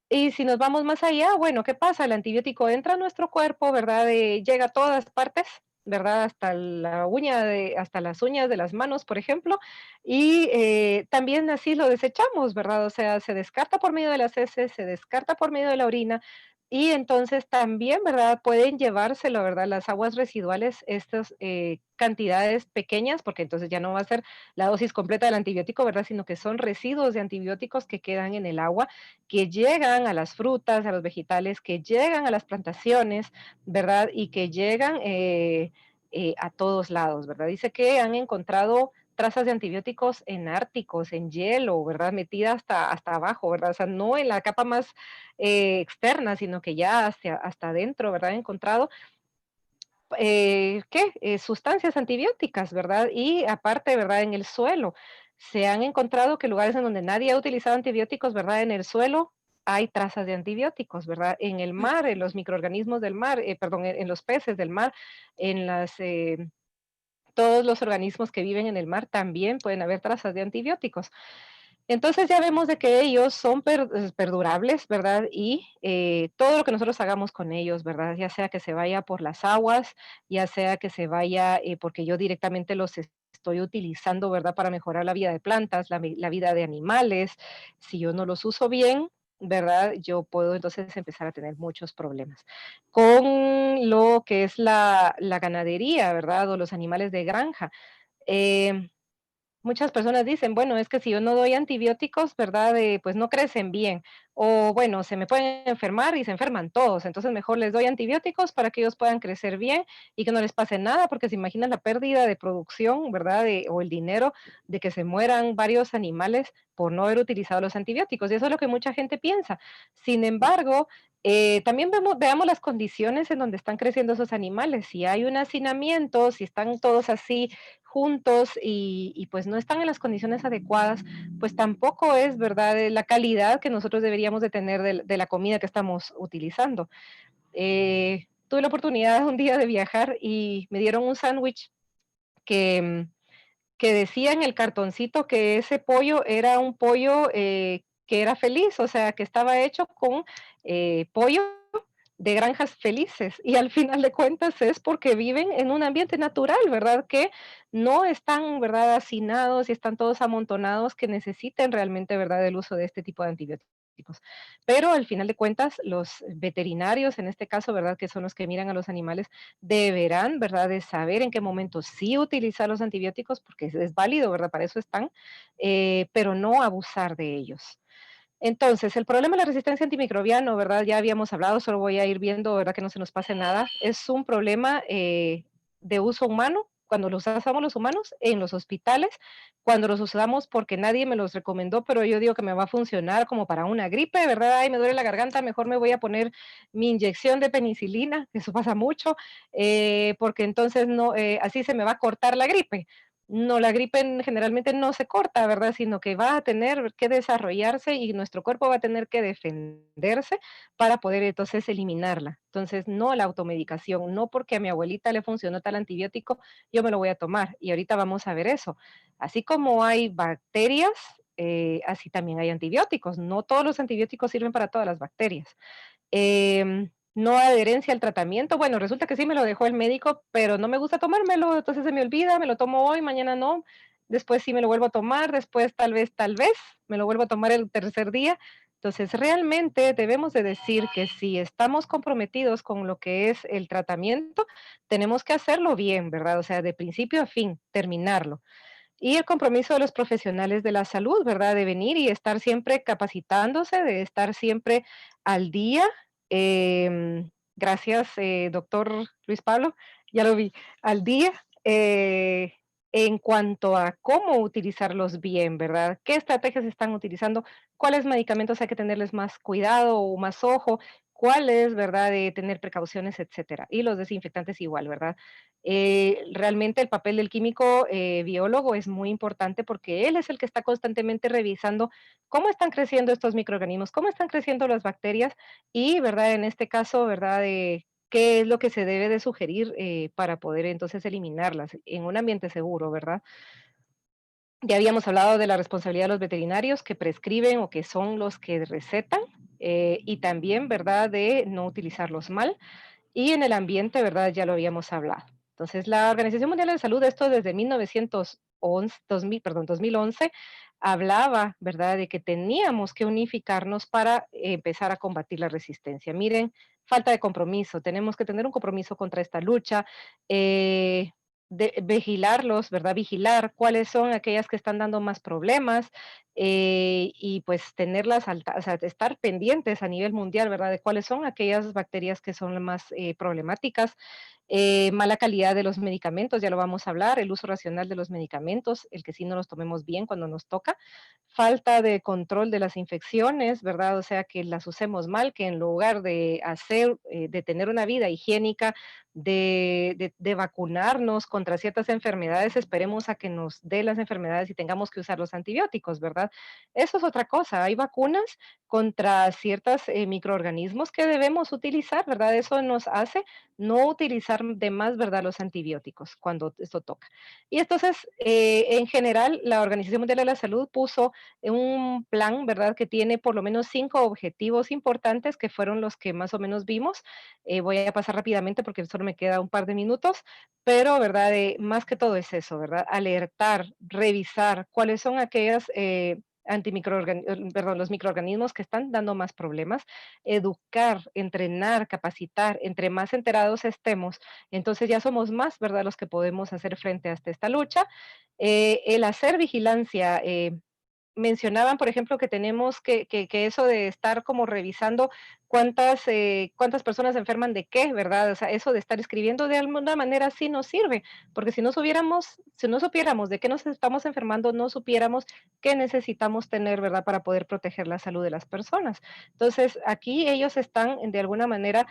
Y si nos vamos más allá, bueno, ¿qué pasa? El antibiótico entra a nuestro cuerpo, ¿verdad? Llega a todas partes, ¿verdad? Hasta las uñas de las manos, por ejemplo, y también así lo desechamos, ¿verdad? O sea, se descarta por medio de las heces, se descarta por medio de la orina, y entonces también, ¿verdad? Pueden llevárselo, ¿verdad? Las aguas residuales, estas cantidades pequeñas, porque entonces ya no va a ser la dosis completa del antibiótico, ¿verdad? Sino que son residuos de antibióticos que quedan en el agua, que llegan a las frutas, a los vegetales, que llegan a las plantaciones, ¿verdad? Y que llegan a todos lados, ¿verdad? Dice que han encontrado trazas de antibióticos en árticos, en hielo, ¿verdad? Metida hasta abajo, ¿verdad? O sea, no en la capa más externa, sino que ya hasta adentro, ¿verdad? Han encontrado sustancias antibióticas, ¿verdad? Y aparte, ¿verdad? En el suelo. Se han encontrado que lugares en donde nadie ha utilizado antibióticos, ¿verdad? En el suelo hay trazas de antibióticos, ¿verdad? En el mar, en los microorganismos del mar, perdón, en los peces del mar, en todos los organismos que viven en el mar también pueden haber trazas de antibióticos. Entonces ya vemos de que ellos son perdurables, ¿verdad? Y todo lo que nosotros hagamos con ellos, ¿verdad? Ya sea que se vaya por las aguas, ya sea que se vaya porque yo directamente los estoy utilizando, ¿verdad? Para mejorar la vida de plantas, la vida de animales. Si yo no los uso bien, ¿verdad? Yo puedo entonces empezar a tener muchos problemas. Con lo que es la ganadería, ¿verdad? O los animales de granja. Eh, Muchas personas dicen, bueno, es que si yo no doy antibióticos, ¿verdad? Pues no crecen bien. O bueno, se me pueden enfermar y se enferman todos. Entonces mejor les doy antibióticos para que ellos puedan crecer bien y que no les pase nada, porque se imaginan la pérdida de producción, ¿verdad? O el dinero de que se mueran varios animales por no haber utilizado los antibióticos. Y eso es lo que mucha gente piensa. Sin embargo, también veamos las condiciones en donde están creciendo esos animales. Si hay un hacinamiento, si están todos así juntos y pues no están en las condiciones adecuadas, pues tampoco es, ¿verdad?, la calidad que nosotros deberíamos de tener de la comida que estamos utilizando. Tuve la oportunidad un día de viajar y me dieron un sándwich que, que decía en el cartoncito que ese pollo era un pollo que era feliz, o sea, que estaba hecho con pollo de granjas felices, y al final de cuentas es porque viven en un ambiente natural, ¿verdad? Que no están, ¿verdad?, hacinados y están todos amontonados, que necesiten realmente, ¿verdad?, el uso de este tipo de antibióticos. antibióticos. Pero al final de cuentas, los veterinarios, en este caso, ¿verdad? Que son los que miran a los animales, deberán, ¿verdad? De saber en qué momento sí utilizar los antibióticos, porque es válido, ¿verdad? Para eso están, pero no abusar de ellos. Entonces, el problema de la resistencia antimicrobiana, ¿verdad? Ya habíamos hablado, solo voy a ir viendo, ¿verdad? Que no se nos pase nada. Es un problema de uso humano, cuando los usamos los humanos, en los hospitales, cuando los usamos porque nadie me los recomendó, pero yo digo que me va a funcionar como para una gripe, ¿verdad? Ay, me duele la garganta, mejor me voy a poner mi inyección de penicilina, eso pasa mucho, porque entonces no, así se me va a cortar la gripe. No, la gripe generalmente no se corta, ¿verdad? Sino que va a tener que desarrollarse y nuestro cuerpo va a tener que defenderse para poder entonces eliminarla. Entonces, no la automedicación, no porque a mi abuelita le funcionó tal antibiótico, yo me lo voy a tomar. Y ahorita vamos a ver eso. Así como hay bacterias, así también hay antibióticos. No todos los antibióticos sirven para todas las bacterias. No adherencia al tratamiento. Bueno, resulta que sí me lo dejó el médico, pero no me gusta tomármelo, entonces se me olvida, me lo tomo hoy, mañana no, después sí me lo vuelvo a tomar, después tal vez, me lo vuelvo a tomar el tercer día. Entonces, realmente debemos de decir que si estamos comprometidos con lo que es el tratamiento, tenemos que hacerlo bien, ¿verdad? O sea, de principio a fin, terminarlo. Y el compromiso de los profesionales de la salud, ¿verdad? De venir y estar siempre capacitándose, de estar siempre al día. Gracias, doctor Luis Pablo, ya lo vi, al día. En cuanto a cómo utilizarlos bien, ¿verdad? ¿Qué estrategias están utilizando? ¿Cuáles medicamentos hay que tenerles más cuidado o más ojo? ¿Cuáles, verdad? De tener precauciones, etcétera. Y los desinfectantes igual, ¿verdad? Realmente el papel del químico biólogo es muy importante porque él es el que está constantemente revisando cómo están creciendo estos microorganismos, cómo están creciendo las bacterias y, ¿verdad? En este caso, ¿verdad? Qué es lo que se debe de sugerir para poder entonces eliminarlas en un ambiente seguro, ¿verdad? Ya habíamos hablado de la responsabilidad de los veterinarios que prescriben o que son los que recetan y también, ¿verdad? De no utilizarlos mal. Y en el ambiente, ¿verdad? Ya lo habíamos hablado. Entonces, la Organización Mundial de la Salud, esto desde 1911, 2000, perdón, 2011, hablaba, ¿verdad?, de que teníamos que unificarnos para empezar a combatir la resistencia. Miren, falta de compromiso, tenemos que tener un compromiso contra esta lucha, de vigilarlos, ¿verdad? Vigilar cuáles son aquellas que están dando más problemas y pues tenerlas, o sea, estar pendientes a nivel mundial, ¿verdad? De cuáles son aquellas bacterias que son las más problemáticas. Mala calidad de los medicamentos, ya lo vamos a hablar, el uso racional de los medicamentos, el que sí no los tomemos bien cuando nos toca, falta de control de las infecciones, ¿verdad? O sea, que las usemos mal, que en lugar de hacer, de tener una vida higiénica, de vacunarnos contra ciertas enfermedades, esperemos a que nos dé las enfermedades y tengamos que usar los antibióticos, ¿verdad? Eso es otra cosa, hay vacunas contra ciertos microorganismos que debemos utilizar, ¿verdad? Eso nos hace no utilizar de más, ¿verdad?, los antibióticos cuando esto toca. Y entonces, en general, la Organización Mundial de la Salud puso un plan, ¿verdad?, que tiene por lo menos 5 objetivos importantes, que fueron los que más o menos vimos. Voy a pasar rápidamente porque solo me queda un par de minutos, pero, ¿verdad?, más que todo es eso, ¿verdad? Alertar, revisar cuáles son aquellas perdón, los microorganismos que están dando más problemas, educar, entrenar, capacitar, entre más enterados estemos, entonces ya somos más, ¿verdad?, los que podemos hacer frente a esta lucha. El hacer vigilancia, mencionaban, por ejemplo, que tenemos que eso de estar como revisando cuántas personas se enferman de qué, ¿verdad? O sea, eso de estar escribiendo de alguna manera sí nos sirve, porque si no supiéramos de qué nos estamos enfermando, no supiéramos qué necesitamos tener, ¿verdad? Para poder proteger la salud de las personas. Entonces, aquí ellos están de alguna manera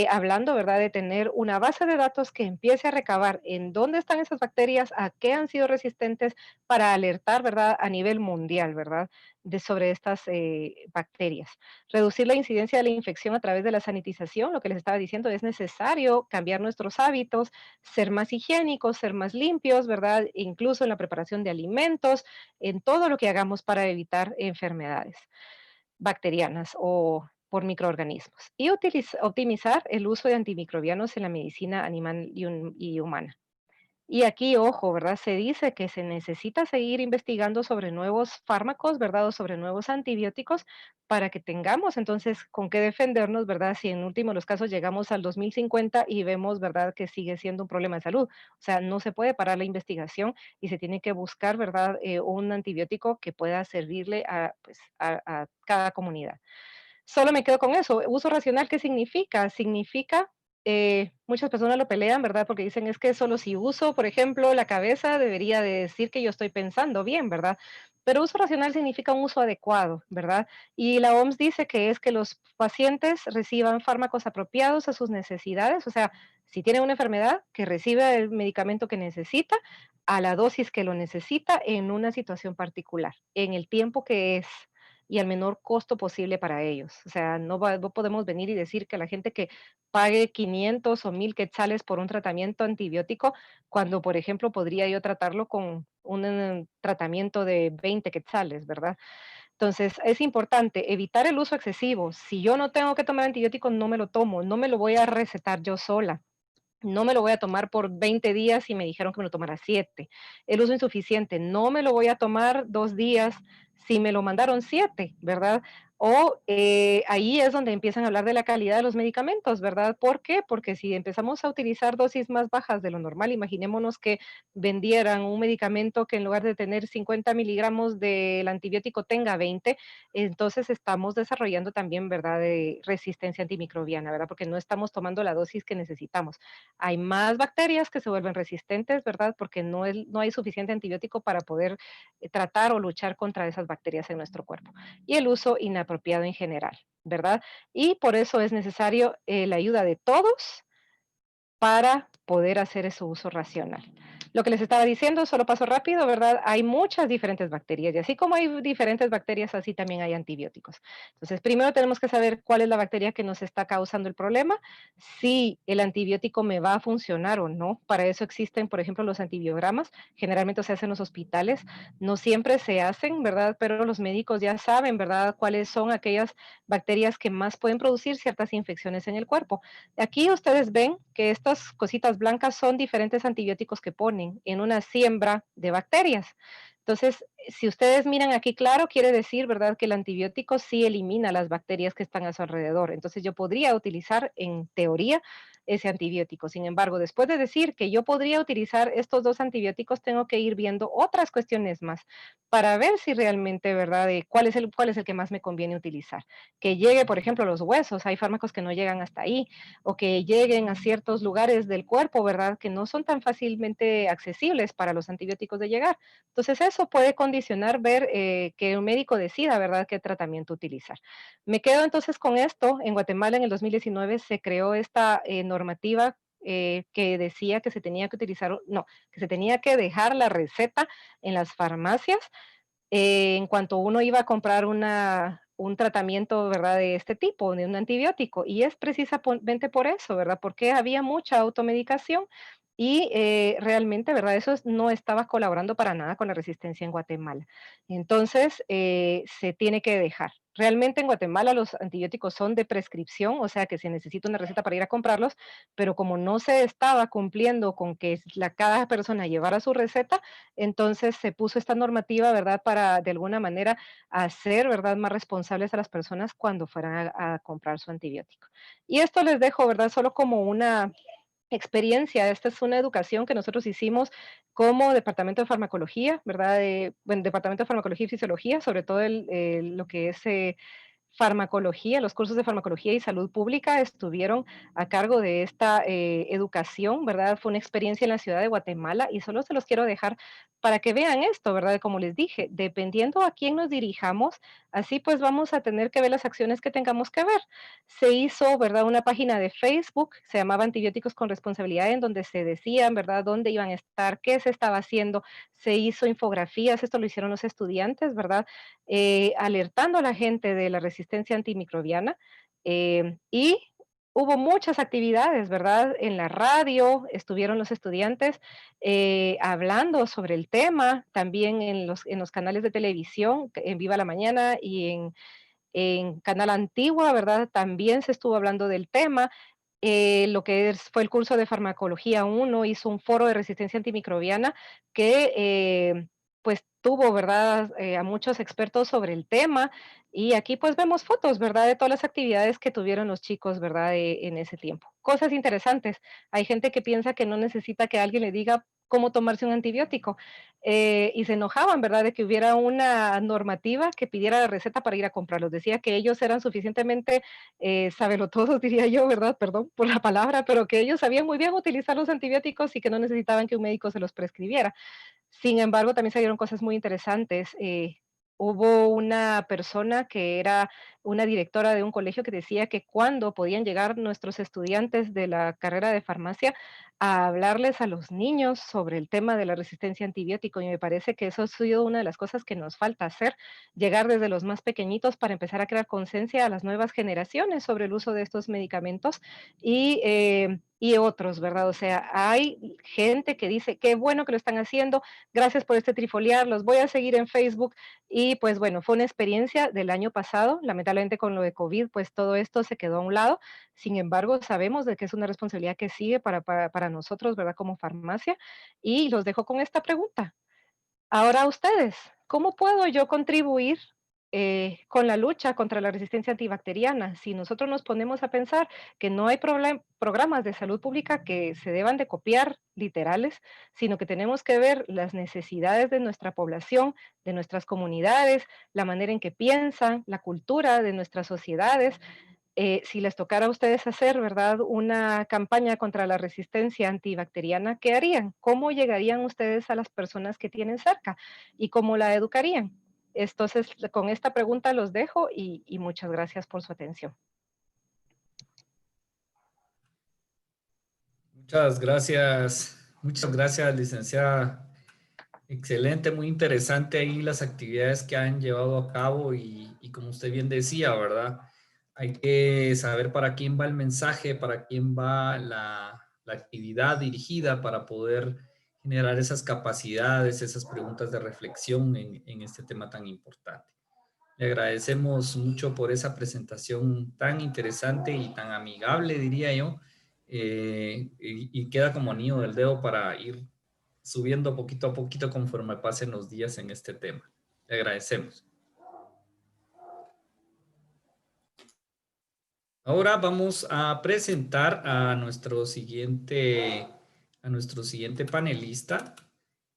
hablando, ¿verdad? De tener una base de datos que empiece a recabar en dónde están esas bacterias, a qué han sido resistentes, para alertar, ¿verdad?, a nivel mundial, ¿verdad?, sobre estas bacterias. Reducir la incidencia de la infección a través de la sanitización, lo que les estaba diciendo, es necesario cambiar nuestros hábitos, ser más higiénicos, ser más limpios, ¿verdad?, incluso en la preparación de alimentos, en todo lo que hagamos para evitar enfermedades bacterianas o por microorganismos. Y optimizar el uso de antimicrobianos en la medicina animal y humana. Y aquí, ojo, ¿verdad? Se dice que se necesita seguir investigando sobre nuevos fármacos, ¿verdad? O sobre nuevos antibióticos para que tengamos entonces con qué defendernos, ¿verdad? Si en último de los casos llegamos al 2050 y vemos, ¿verdad? Que sigue siendo un problema de salud. O sea, no se puede parar la investigación y se tiene que buscar, ¿verdad? Un antibiótico que pueda servirle a, pues, a cada comunidad. Solo me quedo con eso. Uso racional, ¿qué significa? Significa, muchas personas lo pelean, ¿verdad? Porque dicen, es que solo si uso, por ejemplo, la cabeza, debería de decir que yo estoy pensando bien, ¿verdad? Pero uso racional significa un uso adecuado, ¿verdad? Y la OMS dice que es que los pacientes reciban fármacos apropiados a sus necesidades, o sea, si tienen una enfermedad, que reciba el medicamento que necesita, a la dosis que lo necesita en una situación particular, en el tiempo que es y al menor costo posible para ellos. O sea, no podemos venir y decir que la gente que pague 500 o 1000 quetzales por un tratamiento antibiótico, cuando, por ejemplo, podría yo tratarlo con un tratamiento de 20 quetzales, ¿verdad? Entonces, es importante evitar el uso excesivo. Si yo no tengo que tomar antibiótico, no me lo tomo, no me lo voy a recetar yo sola. No me lo voy a tomar por 20 días y me dijeron que me lo tomara 7. El uso insuficiente, no me lo voy a tomar 2 días si me lo mandaron 7, ¿verdad? O ahí es donde empiezan a hablar de la calidad de los medicamentos, ¿verdad? ¿Por qué? Porque si empezamos a utilizar dosis más bajas de lo normal, imaginémonos que vendieran un medicamento que en lugar de tener 50 miligramos del antibiótico tenga 20, entonces estamos desarrollando también, ¿verdad?, de resistencia antimicrobiana, ¿verdad? Porque no estamos tomando la dosis que necesitamos. Hay más bacterias que se vuelven resistentes, ¿verdad? Porque no hay suficiente antibiótico para poder tratar o luchar contra esas bacterias en nuestro cuerpo. Y el uso inapropiado en general, ¿verdad? Y por eso es necesario la ayuda de todos para poder hacer ese uso racional. Lo que les estaba diciendo, solo paso rápido, ¿verdad? Hay muchas diferentes bacterias y así como hay diferentes bacterias, así también hay antibióticos. Entonces, primero tenemos que saber cuál es la bacteria que nos está causando el problema, si el antibiótico me va a funcionar o no. Para eso existen, por ejemplo, los antibiogramas. Generalmente se hacen en los hospitales, no siempre se hacen, ¿verdad? Pero los médicos ya saben, ¿verdad?, cuáles son aquellas bacterias que más pueden producir ciertas infecciones en el cuerpo. Aquí ustedes ven que estas cositas blancas son diferentes antibióticos que ponen en una siembra de bacterias. Entonces, si ustedes miran aquí claro, quiere decir, ¿verdad?, que el antibiótico sí elimina las bacterias que están a su alrededor. Entonces, yo podría utilizar, en teoría, ese antibiótico. Sin embargo, después de decir que yo podría utilizar estos dos antibióticos, tengo que ir viendo otras cuestiones más para ver si realmente, ¿verdad?, cuál es el que más me conviene utilizar. Que llegue, por ejemplo, a los huesos. Hay fármacos que no llegan hasta ahí o que lleguen a ciertos lugares del cuerpo, ¿verdad?, que no son tan fácilmente accesibles para los antibióticos de llegar. Entonces, eso puede condicionar ver que un médico decida, ¿verdad?, qué tratamiento utilizar. Me quedo entonces con esto. En Guatemala, en el 2019, se creó esta normativa que decía que se tenía que utilizar, no, que se tenía que dejar la receta en las farmacias en cuanto uno iba a comprar un tratamiento, ¿verdad?, de este tipo, de un antibiótico. Y es precisamente por eso, ¿verdad? Porque había mucha automedicación y realmente, ¿verdad? No estaba colaborando para nada con la resistencia en Guatemala. Entonces, se tiene que dejar. Realmente en Guatemala los antibióticos son de prescripción, o sea que se necesita una receta para ir a comprarlos, pero como no se estaba cumpliendo con que cada persona llevara su receta, entonces se puso esta normativa, ¿verdad?, para de alguna manera hacer, ¿verdad?, más responsables a las personas cuando fueran a comprar su antibiótico. Y esto les dejo, ¿verdad?, solo como una experiencia. Esta es una educación que nosotros hicimos como Departamento de Farmacología, ¿verdad? Bueno, Departamento de Farmacología y Fisiología, sobre todo lo que es farmacología, los cursos de farmacología y salud pública estuvieron a cargo de esta educación, ¿verdad? Fue una experiencia en la ciudad de Guatemala y solo se los quiero dejar para que vean esto, ¿verdad? Como les dije, dependiendo a quién nos dirijamos, así pues vamos a tener que ver las acciones que tengamos que ver. Se hizo, ¿verdad?, una página de Facebook, se llamaba Antibióticos con Responsabilidad, en donde se decían, ¿verdad?, dónde iban a estar, qué se estaba haciendo. Se hizo infografías, esto lo hicieron los estudiantes, ¿verdad?, alertando a la gente de la resistencia antimicrobiana. Y hubo muchas actividades, ¿verdad? En la radio estuvieron los estudiantes hablando sobre el tema, también en los canales de televisión, en Viva la Mañana y en Canal Antigua, ¿verdad? También se estuvo hablando del tema. lo que fue el curso de farmacología 1, hizo un foro de resistencia antimicrobiana que pues tuvo, ¿verdad?, a muchos expertos sobre el tema y aquí pues vemos fotos, ¿verdad?, de todas las actividades que tuvieron los chicos, ¿verdad?, en ese tiempo. Cosas interesantes. Hay gente que piensa que no necesita que alguien le diga cómo tomarse un antibiótico y se enojaban, ¿verdad?, de que hubiera una normativa que pidiera la receta para ir a comprarlos. Decía que ellos eran suficientemente sabelotodos, diría yo, ¿verdad? Perdón por la palabra, pero que ellos sabían muy bien utilizar los antibióticos y que no necesitaban que un médico se los prescribiera. Sin embargo, también se dieron cosas muy interesantes. Hubo una persona que era una directora de un colegio que decía que cuando podían llegar nuestros estudiantes de la carrera de farmacia a hablarles a los niños sobre el tema de la resistencia a antibiótico, y me parece que eso ha sido una de las cosas que nos falta hacer, llegar desde los más pequeñitos para empezar a crear conciencia a las nuevas generaciones sobre el uso de estos medicamentos y otros, ¿verdad? O sea, hay gente que dice, qué bueno que lo están haciendo, gracias por este trifoliar, los voy a seguir en Facebook y pues bueno, fue una experiencia del año pasado, lamentablemente con lo de COVID, pues todo esto se quedó a un lado, sin embargo, sabemos de que es una responsabilidad que sigue para nosotros, ¿verdad? Como farmacia y los dejo con esta pregunta. Ahora ustedes, ¿cómo puedo yo contribuir con la lucha contra la resistencia antibacteriana? Si nosotros nos ponemos a pensar que no hay programas de salud pública que se deban de copiar literales, sino que tenemos que ver las necesidades de nuestra población, de nuestras comunidades, la manera en que piensan, la cultura de nuestras sociedades, si les tocara a ustedes hacer, ¿verdad?, una campaña contra la resistencia antibacteriana, ¿qué harían? ¿Cómo llegarían ustedes a las personas que tienen cerca y cómo la educarían? Entonces, con esta pregunta los dejo y muchas gracias por su atención. muchas gracias, licenciada. Excelente, muy interesante ahí las actividades que han llevado a cabo y como usted bien decía, ¿verdad? Hay que saber para quién va el mensaje, para quién va la actividad dirigida para poder generar esas capacidades, esas preguntas de reflexión en este tema tan importante. Le agradecemos mucho por esa presentación tan interesante y tan amigable, diría yo, y queda como anillo del dedo para ir subiendo poquito a poquito conforme pasen los días en este tema. Le agradecemos. Ahora vamos a presentar a nuestro siguiente panelista.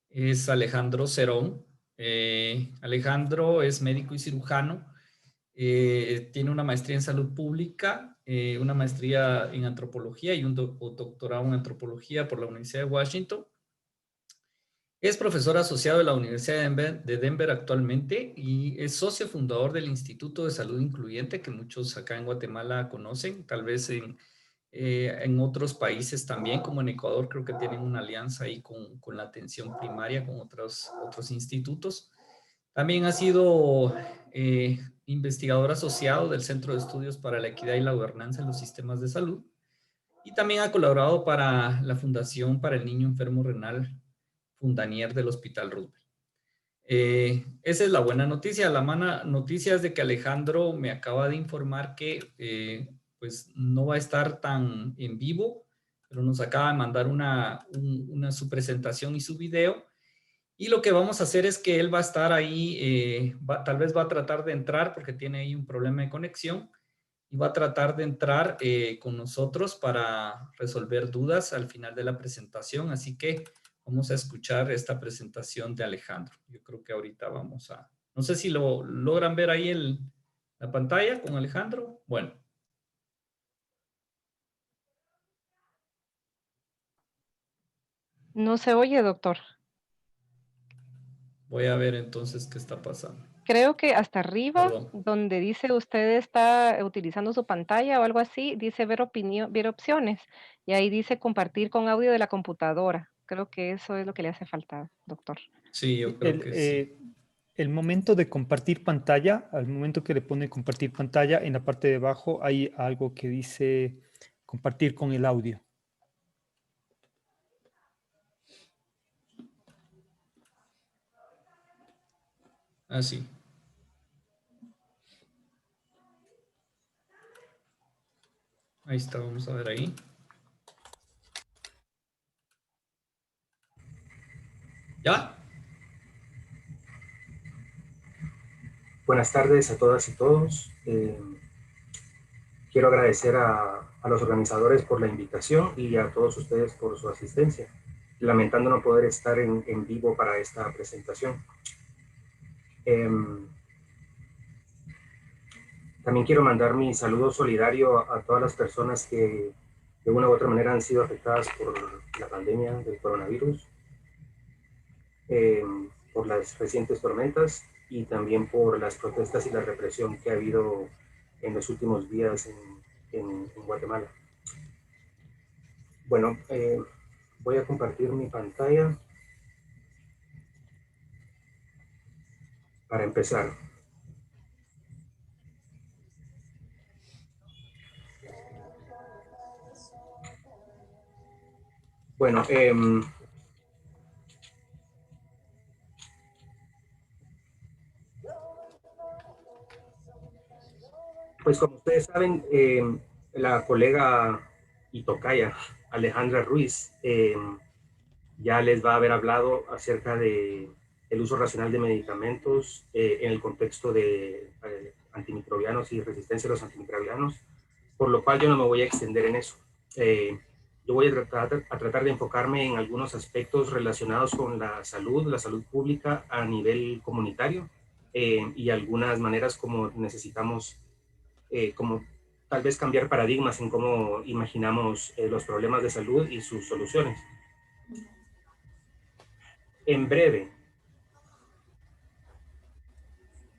Es Alejandro Cerón. Alejandro es médico y cirujano. Tiene una maestría en salud pública, una maestría en antropología y un doctorado en antropología por la Universidad de Washington. Es profesor asociado de la Universidad de Denver actualmente y es socio fundador del Instituto de Salud Incluyente, que muchos acá en Guatemala conocen, tal vez en otros países también, como en Ecuador, creo que tienen una alianza ahí con la atención primaria, con otros institutos. También ha sido investigador asociado del Centro de Estudios para la Equidad y la Gobernanza en los Sistemas de Salud y también ha colaborado para la Fundación para el Niño Enfermo Renal Fundanier del Hospital Roosevelt. Esa es la buena noticia. La mala noticia es de que Alejandro me acaba de informar que pues no va a estar tan en vivo, pero nos acaba de mandar su presentación y su video. Y lo que vamos a hacer es que él va a estar ahí, tal vez va a tratar de entrar porque tiene ahí un problema de conexión y va a tratar de entrar con nosotros para resolver dudas al final de la presentación. Así que vamos a escuchar esta presentación de Alejandro. Yo creo que ahorita vamos a... No sé si lo logran ver ahí en la pantalla con Alejandro. Bueno. No se oye, doctor. Voy a ver entonces qué está pasando. Creo que hasta arriba, Perdón. donde dice usted está utilizando su pantalla o algo así, dice ver opciones y ahí dice compartir con audio de la computadora. Creo que eso es lo que le hace falta, doctor. Sí, yo creo que sí. El momento de compartir pantalla, al momento que le pone compartir pantalla, en la parte de abajo hay algo que dice compartir con el audio. Ah, sí. Ahí está, vamos a ver ahí. ¿Ya? Buenas tardes a todas y todos. Quiero agradecer a los organizadores por la invitación y a todos ustedes por su asistencia, lamentando no poder estar en vivo para esta presentación. También quiero mandar mi saludo solidario a todas las personas que de una u otra manera han sido afectadas por la pandemia del coronavirus, por las recientes tormentas y también por las protestas y la represión que ha habido en los últimos días en Guatemala. Bueno, voy a compartir mi pantalla para empezar. Bueno, pues como ustedes saben, la colega y tocaya Alejandra Ruiz ya les va a haber hablado acerca de el uso racional de medicamentos en el contexto de antimicrobianos y resistencia a los antimicrobianos, por lo cual yo no me voy a extender en eso. Yo voy a tratar de enfocarme en algunos aspectos relacionados con la salud pública a nivel comunitario y algunas maneras como necesitamos, como tal vez cambiar paradigmas en cómo imaginamos los problemas de salud y sus soluciones. En breve,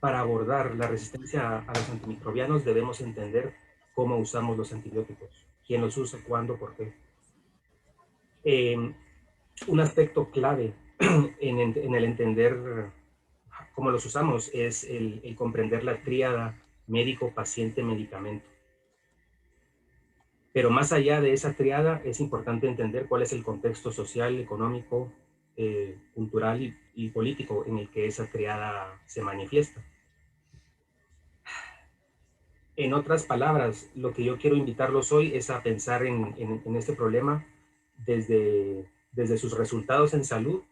para abordar la resistencia a los antimicrobianos debemos entender cómo usamos los antibióticos, quién los usa, cuándo, por qué. Un aspecto clave en el entender cómo los usamos es el comprender la tríada médico-paciente-medicamento. Pero más allá de esa tríada es importante entender cuál es el contexto social, económico, cultural y político en el que esa tríada se manifiesta. En otras palabras, lo que yo quiero invitarlos hoy es a pensar en este problema desde sus resultados en salud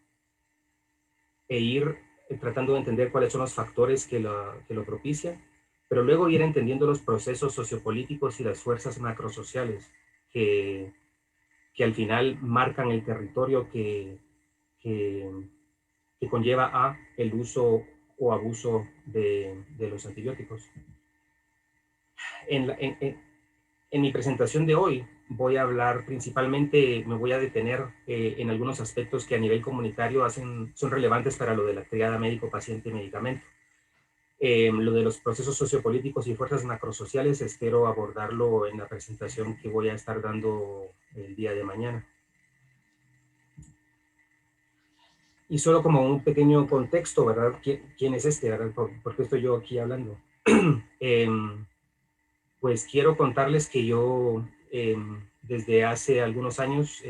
e ir tratando de entender cuáles son los factores que lo propician, pero luego ir entendiendo los procesos sociopolíticos y las fuerzas macrosociales que al final marcan el territorio que conlleva a el uso o abuso de los antibióticos. En mi presentación de hoy voy a hablar principalmente, me voy a detener en algunos aspectos que a nivel comunitario son relevantes para lo de la triada médico-paciente-medicamento. Lo de los procesos sociopolíticos y fuerzas macrosociales espero abordarlo en la presentación que voy a estar dando el día de mañana. Y solo como un pequeño contexto, ¿verdad? ¿Quién es este, verdad? ¿Por qué estoy yo aquí hablando? Pues quiero contarles que yo desde hace algunos años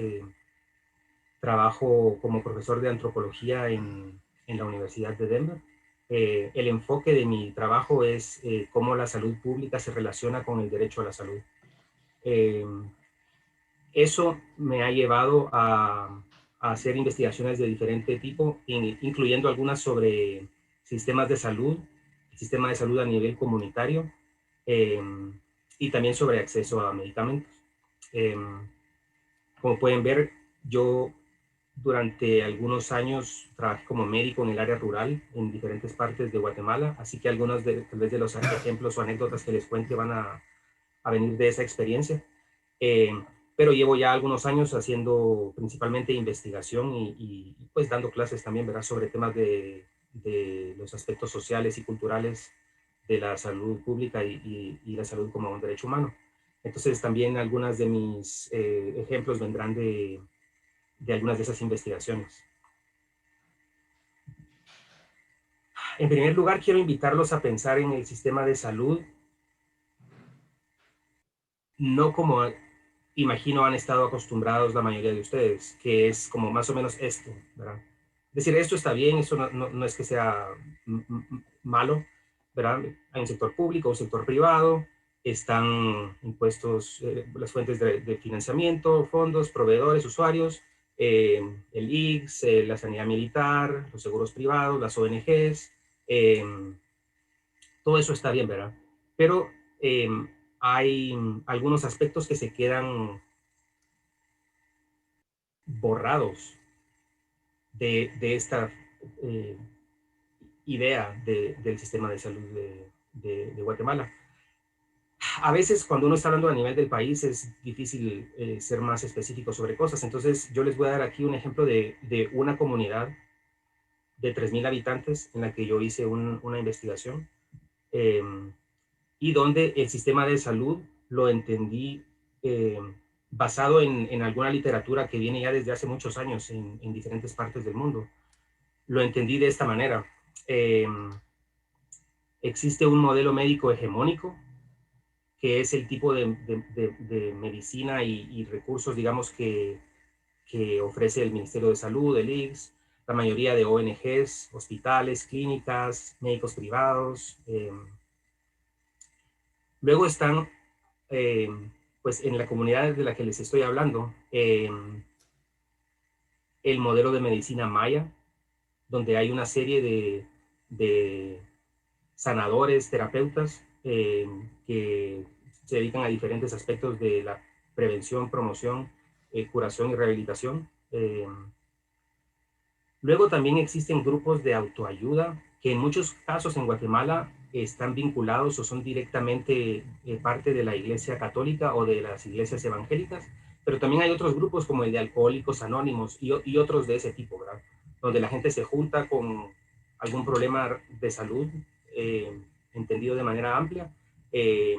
trabajo como profesor de antropología en la Universidad de Denver. El enfoque de mi trabajo es cómo la salud pública se relaciona con el derecho a la salud. Eso me ha llevado a hacer investigaciones de diferente tipo, incluyendo algunas sobre sistemas de salud, el sistema de salud a nivel comunitario, y también sobre acceso a medicamentos. Como pueden ver, yo durante algunos años trabajé como médico en el área rural en diferentes partes de Guatemala, así que algunos tal vez de los ejemplos o anécdotas que les cuente van a venir de esa experiencia. Pero llevo ya algunos años haciendo principalmente investigación y pues dando clases también, ¿verdad?, sobre temas de los aspectos sociales y culturales de la salud pública y la salud como un derecho humano. Entonces también algunas de mis ejemplos vendrán de algunas de esas investigaciones. En primer lugar, quiero invitarlos a pensar en el sistema de salud, no como imagino han estado acostumbrados la mayoría de ustedes, que es como más o menos esto, ¿verdad? Es decir, esto está bien, eso no es que sea malo, ¿verdad? Hay un sector público, un sector privado, están impuestos las fuentes de financiamiento, fondos, proveedores, usuarios, el IGS, la sanidad militar, los seguros privados, las ONGs, todo eso está bien, ¿verdad? Pero hay algunos aspectos que se quedan borrados de esta idea del sistema de salud de Guatemala. A veces cuando uno está hablando a nivel del país es difícil ser más específico sobre cosas. Entonces yo les voy a dar aquí un ejemplo de una comunidad de 3,000 habitantes en la que yo hice una investigación eh, y donde el sistema de salud lo entendí eh, basado en alguna literatura que viene ya desde hace muchos años en diferentes partes del mundo. Lo entendí de esta manera. Eh, Existe un modelo médico hegemónico que es el tipo de medicina y recursos, digamos, que ofrece el Ministerio de Salud, el IGS, la mayoría de ONGs, hospitales, clínicas, médicos privados. Luego están, eh, pues en la comunidad de la que les estoy hablando, el modelo de medicina maya, donde hay una serie de sanadores, terapeutas, que se dedican a diferentes aspectos de la prevención, promoción, curación y rehabilitación. Luego también existen grupos de autoayuda que en muchos casos en Guatemala están vinculados o son directamente parte de la Iglesia Católica o de las iglesias evangélicas, pero también hay otros grupos como el de Alcohólicos Anónimos y otros de ese tipo, ¿verdad? Donde la gente se junta con algún problema de salud, eh, entendido de manera amplia, eh,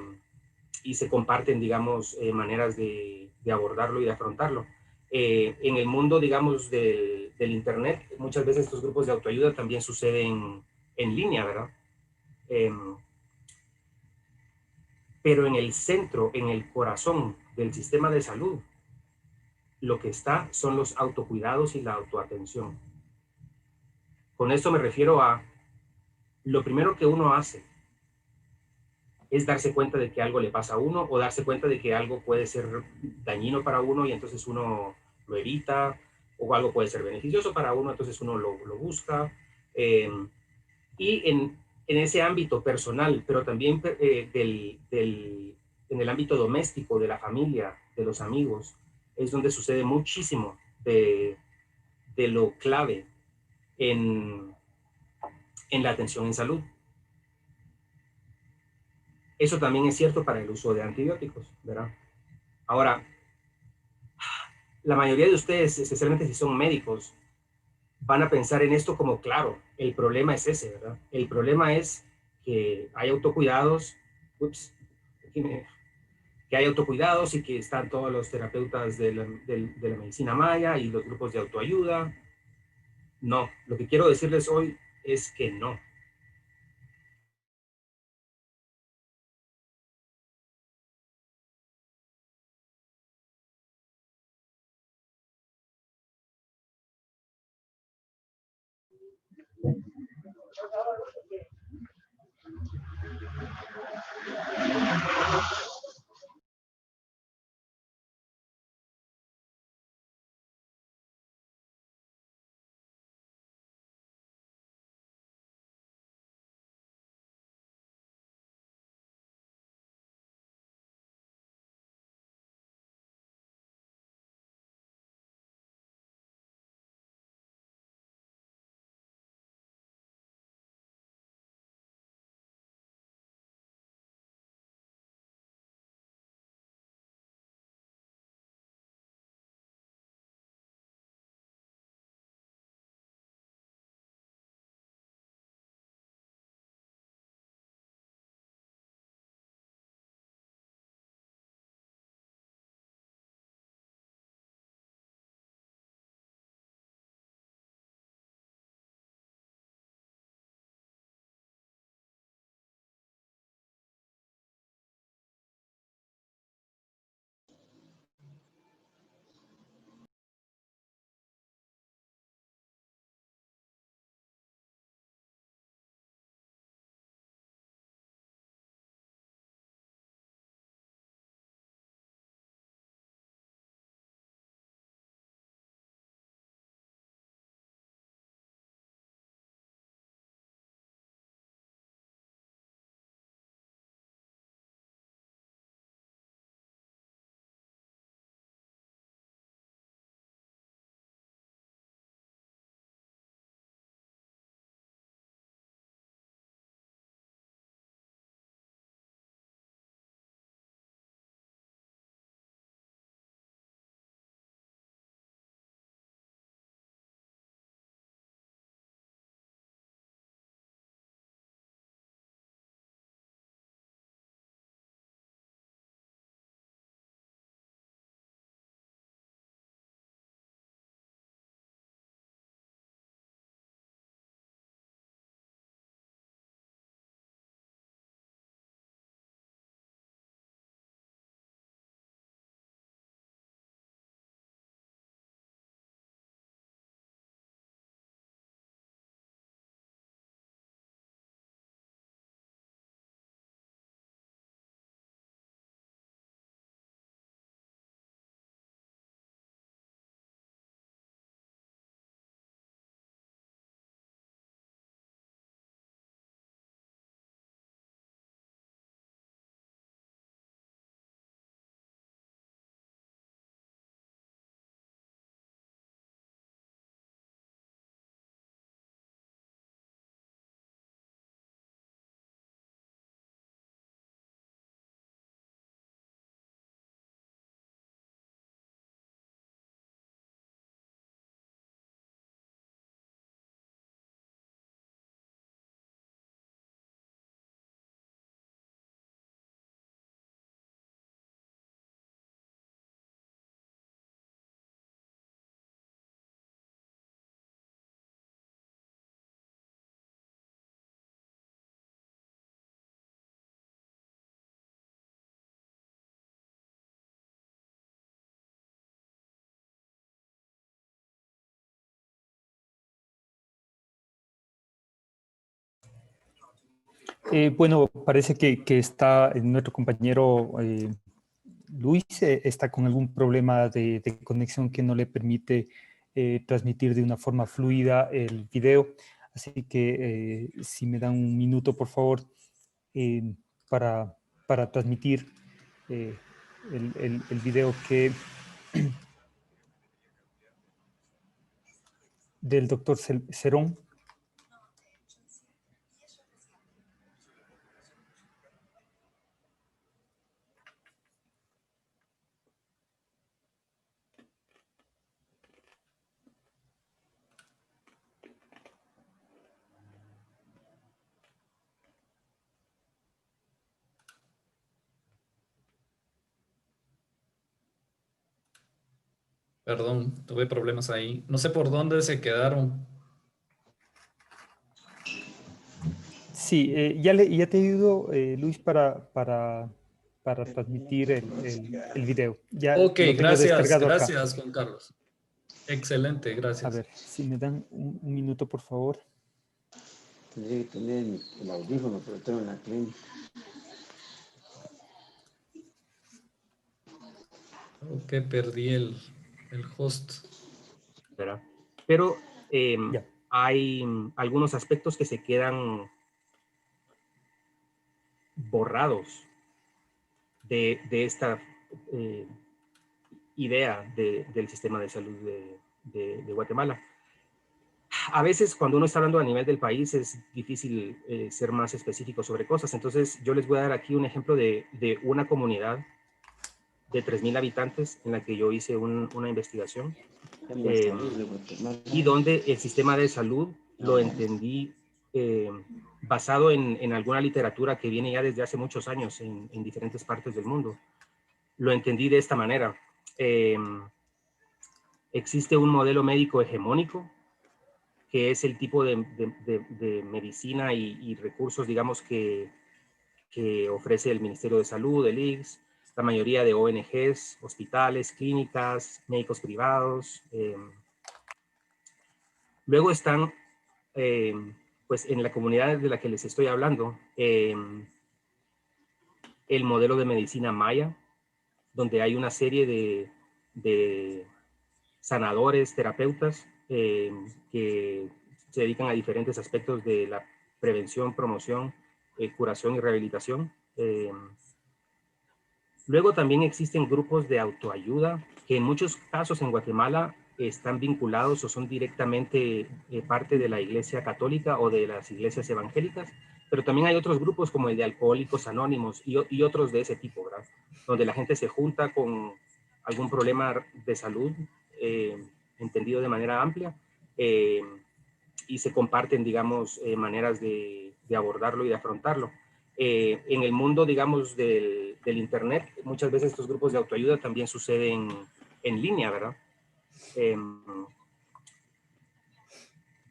y se comparten, digamos, maneras de abordarlo y de afrontarlo. En el mundo, digamos, del Internet, muchas veces estos grupos de autoayuda también suceden en línea, ¿verdad? Eh, pero en el centro, en el corazón del sistema de salud, lo que está son los autocuidados y la autoatención. Con esto me refiero a lo primero que uno hace es darse cuenta de que algo le pasa a uno o darse cuenta de que algo puede ser dañino para uno y entonces uno lo evita, o algo puede ser beneficioso para uno, entonces uno lo busca. Y en ese ámbito personal, pero también en el ámbito doméstico, de la familia, de los amigos, es donde sucede muchísimo de lo clave en, en la atención en salud. Eso también es cierto para el uso de antibióticos, ¿verdad? Ahora, la mayoría de ustedes, especialmente si son médicos, van a pensar en esto como, claro, el problema es ese, ¿verdad? El problema es que hay autocuidados, ups, que hay autocuidados y que están todos los terapeutas de la medicina maya y los grupos de autoayuda. No, lo que quiero decirles hoy es que no. Bueno, parece que está nuestro compañero Luis, está con algún problema de conexión que no le permite transmitir de una forma fluida el video. Así que si me dan un minuto, por favor, para transmitir el video del doctor Cerón. Perdón, tuve problemas ahí. No sé por dónde se quedaron. Sí, ya te ayudo, Luis, para transmitir el video. Ya Ok, lo tengo gracias, descargado acá. gracias, Juan Carlos. Excelente, A gracias. ver, si me dan un minuto, por favor. Tendría que tener el audífono, pero tengo en la clínica. Creo que perdí el host. ¿Verdad? Pero Ya. hay algunos aspectos que se quedan borrados de esta idea del sistema de salud de Guatemala. A veces cuando uno está hablando a nivel del país es difícil ser más específico sobre cosas. Entonces yo les voy a dar aquí un ejemplo de una comunidad de 3,000 habitantes en la que yo hice una investigación y donde el sistema de salud lo entendí basado en alguna literatura que viene ya desde hace muchos años en diferentes partes del mundo. Lo entendí de esta manera. Existe un modelo médico hegemónico, que es el tipo de medicina y recursos, digamos, que ofrece el Ministerio de Salud, el IGS, la mayoría de ONGs, hospitales, clínicas, médicos privados. Luego están, pues en la comunidad de la que les estoy hablando, el modelo de medicina maya, donde hay una serie de sanadores, terapeutas, que se dedican a diferentes aspectos de la prevención, promoción, curación y rehabilitación. Luego también existen grupos de autoayuda que en muchos casos en Guatemala están vinculados o son directamente parte de la Iglesia Católica o de las iglesias evangélicas, pero también hay otros grupos como el de Alcohólicos Anónimos y otros de ese tipo, ¿verdad? Donde la gente se junta con algún problema de salud, entendido de manera amplia, y se comparten, digamos, maneras de abordarlo y de afrontarlo. En el mundo, digamos, del Internet, muchas veces estos grupos de autoayuda también suceden en línea, ¿verdad?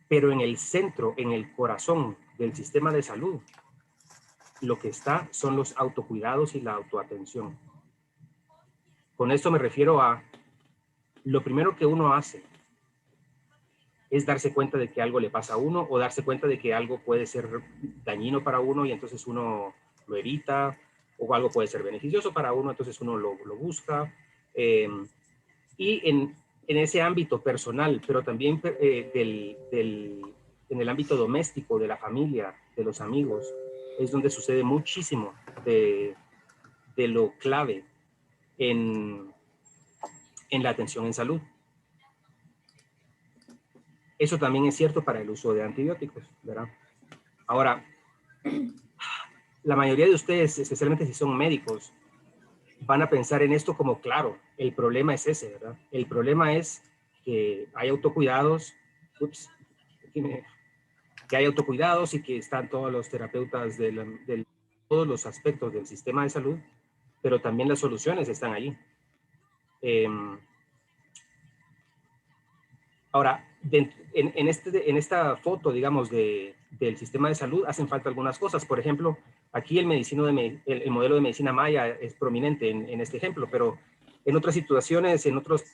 Pero en el centro, en el corazón del sistema de salud, lo que está son los autocuidados y la autoatención. Con esto me refiero a lo primero que uno hace es darse cuenta de que algo le pasa a uno o darse cuenta de que algo puede ser dañino para uno y entonces uno lo evita, o algo puede ser beneficioso para uno, entonces uno lo busca. Y en ese ámbito personal, pero también en el ámbito doméstico, de la familia, de los amigos, es donde sucede muchísimo de lo clave en la atención en salud. Eso también es cierto para el uso de antibióticos, ¿verdad? Ahora, la mayoría de ustedes, especialmente si son médicos, van a pensar en esto como, claro, el problema es ese, ¿verdad? El problema es que hay autocuidados, que hay autocuidados y que están todos los terapeutas de todos los aspectos del sistema de salud, pero también las soluciones están allí. Ahora, en esta foto, digamos, del sistema de salud, hacen falta algunas cosas. Por ejemplo, aquí el modelo de medicina maya es prominente en este ejemplo, pero en otras situaciones, en otras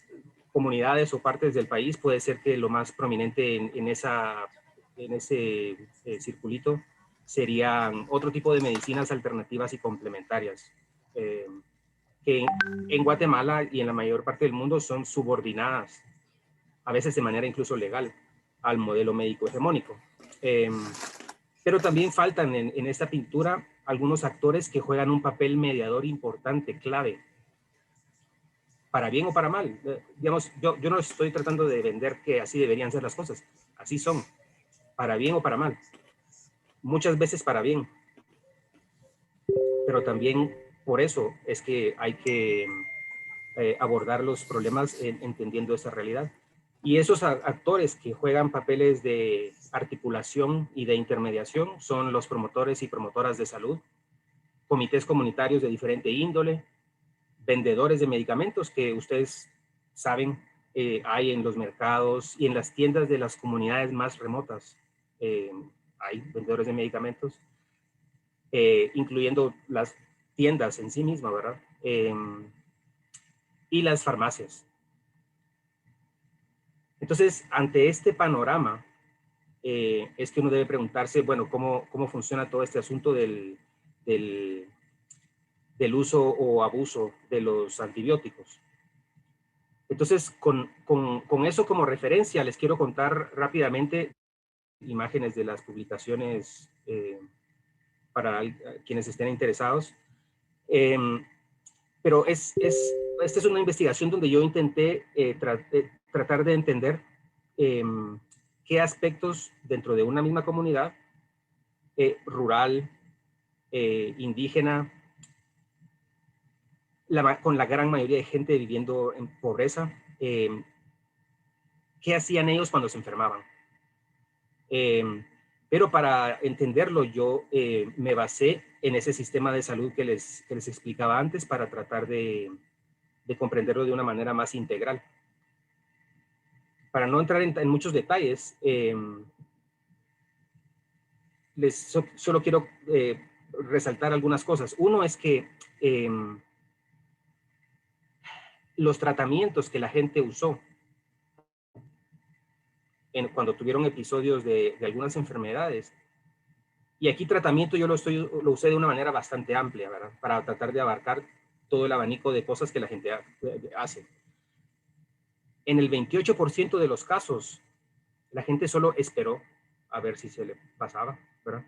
comunidades o partes del país, puede ser que lo más prominente en ese circulito serían otro tipo de medicinas alternativas y complementarias, que en Guatemala y en la mayor parte del mundo son subordinadas, a veces de manera incluso legal, al modelo médico hegemónico. Pero también faltan en esta pintura algunos actores que juegan un papel mediador importante, clave, para bien o para mal. Digamos, yo no estoy tratando de vender que así deberían ser las cosas, así son, para bien o para mal. Muchas veces para bien, pero también por eso es que hay que abordar los problemas entendiendo esa realidad. Y esos actores que juegan papeles de articulación y de intermediación son los promotores y promotoras de salud, comités comunitarios de diferente índole, vendedores de medicamentos que ustedes saben hay en los mercados y en las tiendas de las comunidades más remotas. Hay vendedores de medicamentos, incluyendo las tiendas en sí mismas, ¿verdad? Y las farmacias. Entonces, ante este panorama, es que uno debe preguntarse, bueno, ¿cómo funciona todo este asunto del uso o abuso de los antibióticos? Entonces, con eso como referencia, les quiero contar rápidamente imágenes de las publicaciones para quienes estén interesados. Pero esta es una investigación donde yo intenté tratar de entender qué aspectos dentro de una misma comunidad rural, indígena, con la gran mayoría de gente viviendo en pobreza, qué hacían ellos cuando se enfermaban. Pero para entenderlo yo me basé en ese sistema de salud que les explicaba antes para tratar de comprenderlo de una manera más integral. Para no entrar en muchos detalles, solo quiero resaltar algunas cosas. Uno es que los tratamientos que la gente usó cuando tuvieron episodios de algunas enfermedades, y aquí tratamiento yo lo usé de una manera bastante amplia, ¿verdad? Para tratar de abarcar todo el abanico de cosas que la gente hace. En el 28% de los casos, la gente solo esperó a ver si se le pasaba, ¿verdad?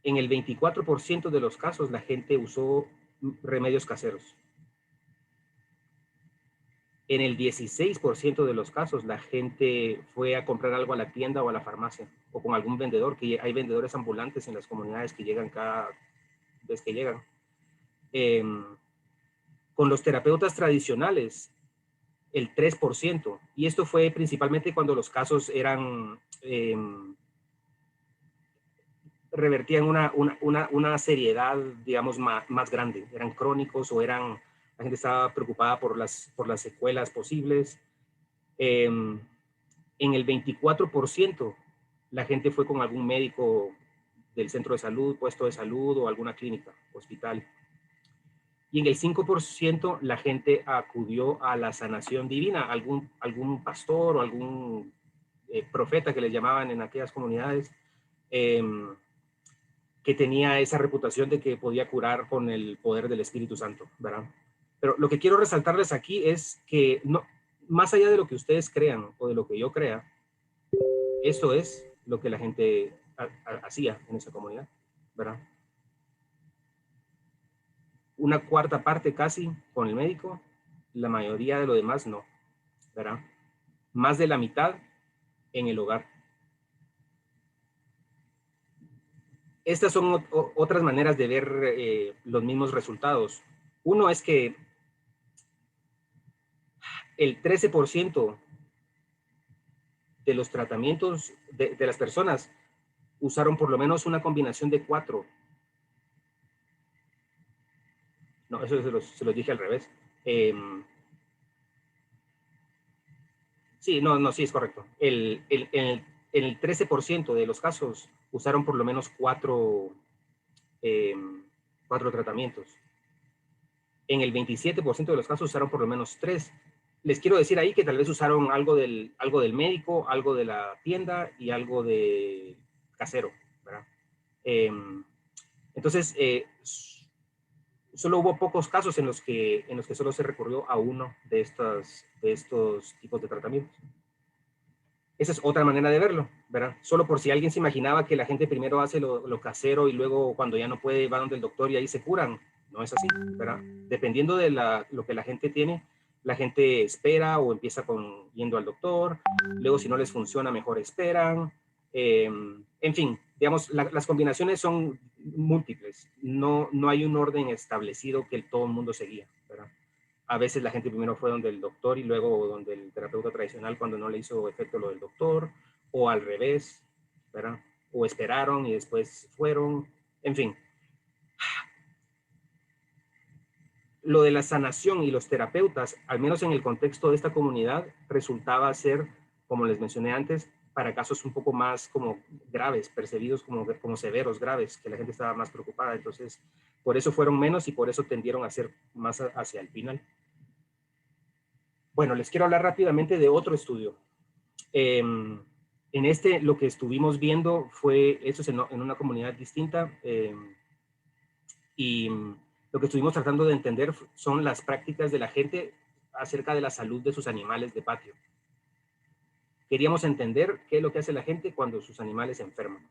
En el 24% de los casos, la gente usó remedios caseros. En el 16% de los casos, la gente fue a comprar algo a la tienda o a la farmacia, o con algún vendedor, que hay vendedores ambulantes en las comunidades que llegan cada vez que llegan. Con los terapeutas tradicionales, el 3%, y esto fue principalmente cuando los casos eran, revertían una seriedad, digamos, más grande, eran crónicos o la gente estaba preocupada por las secuelas posibles. En el 24%, la gente fue con algún médico del centro de salud, puesto de salud o alguna clínica, hospital. Y en el 5% la gente acudió a la sanación divina, algún pastor o algún profeta que les llamaban en aquellas comunidades, que tenía esa reputación de que podía curar con el poder del Espíritu Santo, ¿verdad? Pero lo que quiero resaltarles aquí es que no, más allá de lo que ustedes crean o de lo que yo crea, esto es lo que la gente hacía en esa comunidad, ¿verdad? Una cuarta parte casi con el médico, la mayoría de lo demás no, ¿verdad? Más de la mitad en el hogar. Estas son otras maneras de ver los mismos resultados. Uno es que el 13% de los tratamientos de las personas usaron por lo menos una combinación de 4. No, eso se los dije al revés. Sí, sí es correcto. En el 13% de los casos usaron por lo menos 4 tratamientos. En el 27% de los casos usaron por lo menos 3. Les quiero decir ahí que tal vez usaron algo del médico, algo de la tienda y algo de casero, ¿verdad? Entonces, solo hubo pocos casos en los que solo se recurrió a uno de estos tipos de tratamientos. Esa es otra manera de verlo, ¿verdad? Solo por si alguien se imaginaba que la gente primero hace lo casero y luego cuando ya no puede va donde el doctor y ahí se curan. No es así, ¿verdad? Dependiendo de lo que la gente tiene, la gente espera o empieza yendo al doctor, luego si no les funciona mejor esperan. En fin, digamos, las combinaciones son múltiples. No hay un orden establecido que todo el mundo seguía, ¿verdad? A veces la gente primero fue donde el doctor y luego donde el terapeuta tradicional cuando no le hizo efecto lo del doctor, o al revés, ¿verdad? O esperaron y después fueron, en fin. Lo de la sanación y los terapeutas, al menos en el contexto de esta comunidad, resultaba ser, como les mencioné antes, para casos un poco más como graves, percibidos como severos, graves, que la gente estaba más preocupada. Entonces, por eso fueron menos y por eso tendieron a ser más hacia el final. Bueno, les quiero hablar rápidamente de otro estudio. En lo que estuvimos viendo fue, esto es en una comunidad distinta, y lo que estuvimos tratando de entender son las prácticas de la gente acerca de la salud de sus animales de patio. Queríamos entender qué es lo que hace la gente cuando sus animales se enferman.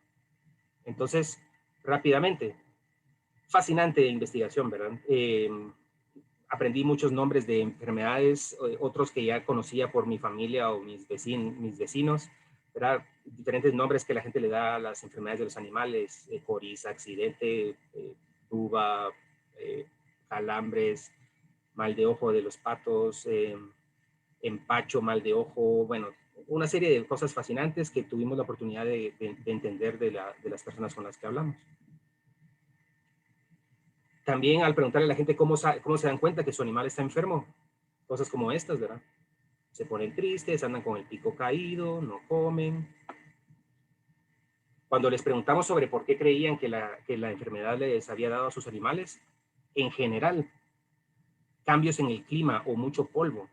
Entonces, rápidamente, fascinante investigación, ¿verdad? Aprendí muchos nombres de enfermedades, otros que ya conocía por mi familia o mis vecinos, ¿verdad? Diferentes nombres que la gente le da a las enfermedades de los animales, coriza, accidente, tuba, calambres, mal de ojo de los patos, empacho, mal de ojo, bueno, una serie de cosas fascinantes que tuvimos la oportunidad de entender de las personas con las que hablamos. También al preguntarle a la gente cómo se dan cuenta que su animal está enfermo, cosas como estas, ¿verdad? Se ponen tristes, andan con el pico caído, no comen. Cuando les preguntamos sobre por qué creían que la enfermedad les había dado a sus animales, en general, cambios en el clima o mucho polvo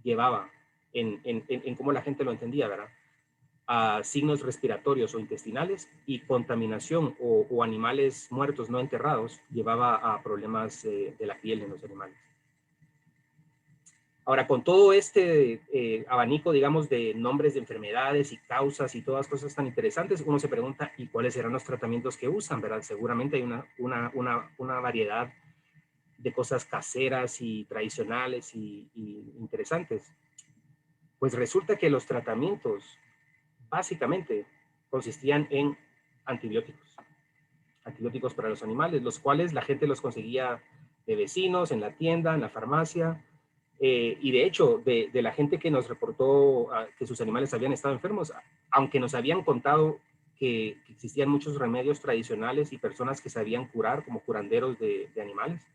llevaba en cómo la gente lo entendía, ¿verdad? A signos respiratorios o intestinales, y contaminación o animales muertos no enterrados llevaba a problemas de la piel en los animales. Ahora, con todo este abanico, digamos, de nombres de enfermedades y causas y todas cosas tan interesantes, uno se pregunta, ¿y cuáles serán los tratamientos que usan, verdad? Seguramente hay una variedad de cosas caseras y tradicionales y interesantes. Pues resulta que los tratamientos básicamente consistían en antibióticos para los animales, los cuales la gente los conseguía de vecinos, en la tienda, en la farmacia, y de hecho, de la gente que nos reportó que sus animales habían estado enfermos, aunque nos habían contado que existían muchos remedios tradicionales y personas que sabían curar, como curanderos de animales,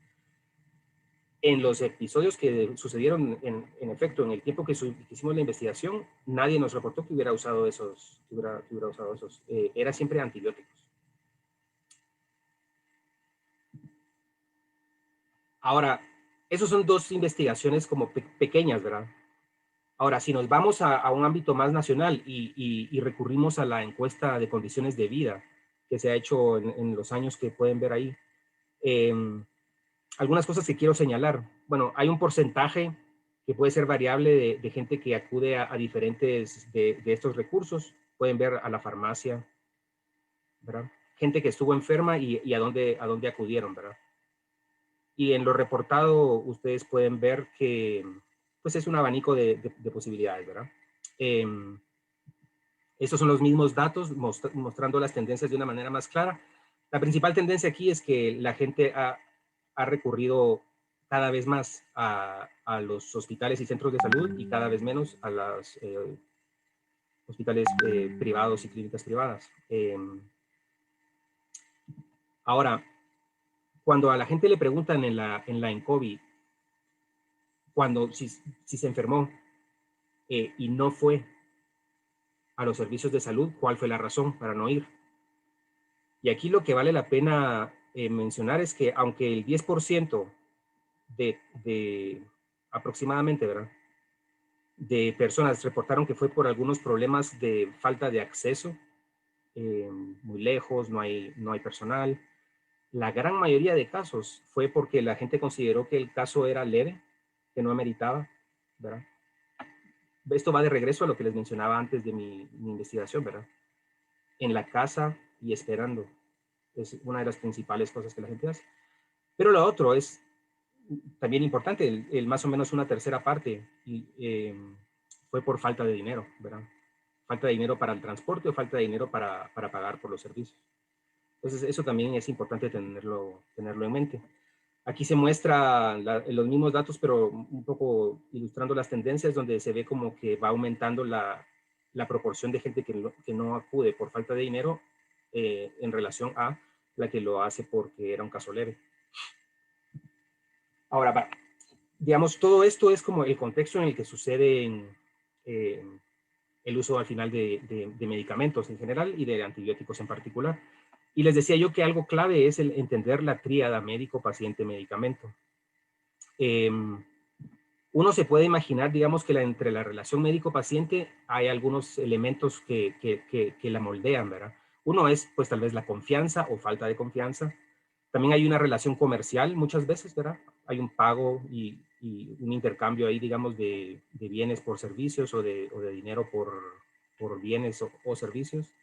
en los episodios que sucedieron, en efecto, en el tiempo que hicimos la investigación, nadie nos reportó que hubiera usado esos, era siempre antibióticos. Ahora, esos son dos investigaciones como pequeñas, ¿verdad? Ahora, si nos vamos a un ámbito más nacional y recurrimos a la encuesta de condiciones de vida que se ha hecho en los años que pueden ver ahí, algunas cosas que quiero señalar. Bueno, hay un porcentaje que puede ser variable de gente que acude a diferentes de estos recursos. Pueden ver a la farmacia, ¿verdad? Gente que estuvo enferma y a dónde acudieron, ¿verdad? Y en lo reportado ustedes pueden ver que pues es un abanico de posibilidades, ¿verdad? Estos son los mismos datos mostrando las tendencias de una manera más clara. La principal tendencia aquí es que la gente ha recurrido cada vez más a los hospitales y centros de salud y cada vez menos a los hospitales privados y clínicas privadas. Ahora, cuando a la gente le preguntan en la ENCOVI, si se enfermó y no fue a los servicios de salud, ¿cuál fue la razón para no ir? Y aquí lo que vale la pena mencionar es que aunque el 10% de aproximadamente, ¿verdad?, de personas reportaron que fue por algunos problemas de falta de acceso muy lejos, no hay personal. La gran mayoría de casos fue porque la gente consideró que el caso era leve, que no ameritaba, ¿verdad? Esto va de regreso a lo que les mencionaba antes de mi investigación, ¿verdad? En la casa y esperando. Es una de las principales cosas que la gente hace. Pero lo otro es también importante, el más o menos una tercera parte fue por falta de dinero, ¿verdad? Falta de dinero para el transporte o falta de dinero para pagar por los servicios. Entonces, eso también es importante tenerlo en mente. Aquí se muestra los mismos datos, pero un poco ilustrando las tendencias, donde se ve como que va aumentando la proporción de gente que no acude por falta de dinero en relación a la que lo hace porque era un caso leve. Ahora, digamos, todo esto es como el contexto en el que sucede el uso al final de medicamentos en general y de antibióticos en particular. Y les decía yo que algo clave es el entender la tríada médico-paciente-medicamento. Uno se puede imaginar, digamos, que entre la relación médico-paciente hay algunos elementos que la moldean, ¿verdad? Uno es, pues, tal vez la confianza o falta de confianza. También hay una relación comercial muchas veces, ¿verdad? Hay un pago y un intercambio ahí, digamos, de bienes por servicios o de dinero por bienes o servicios.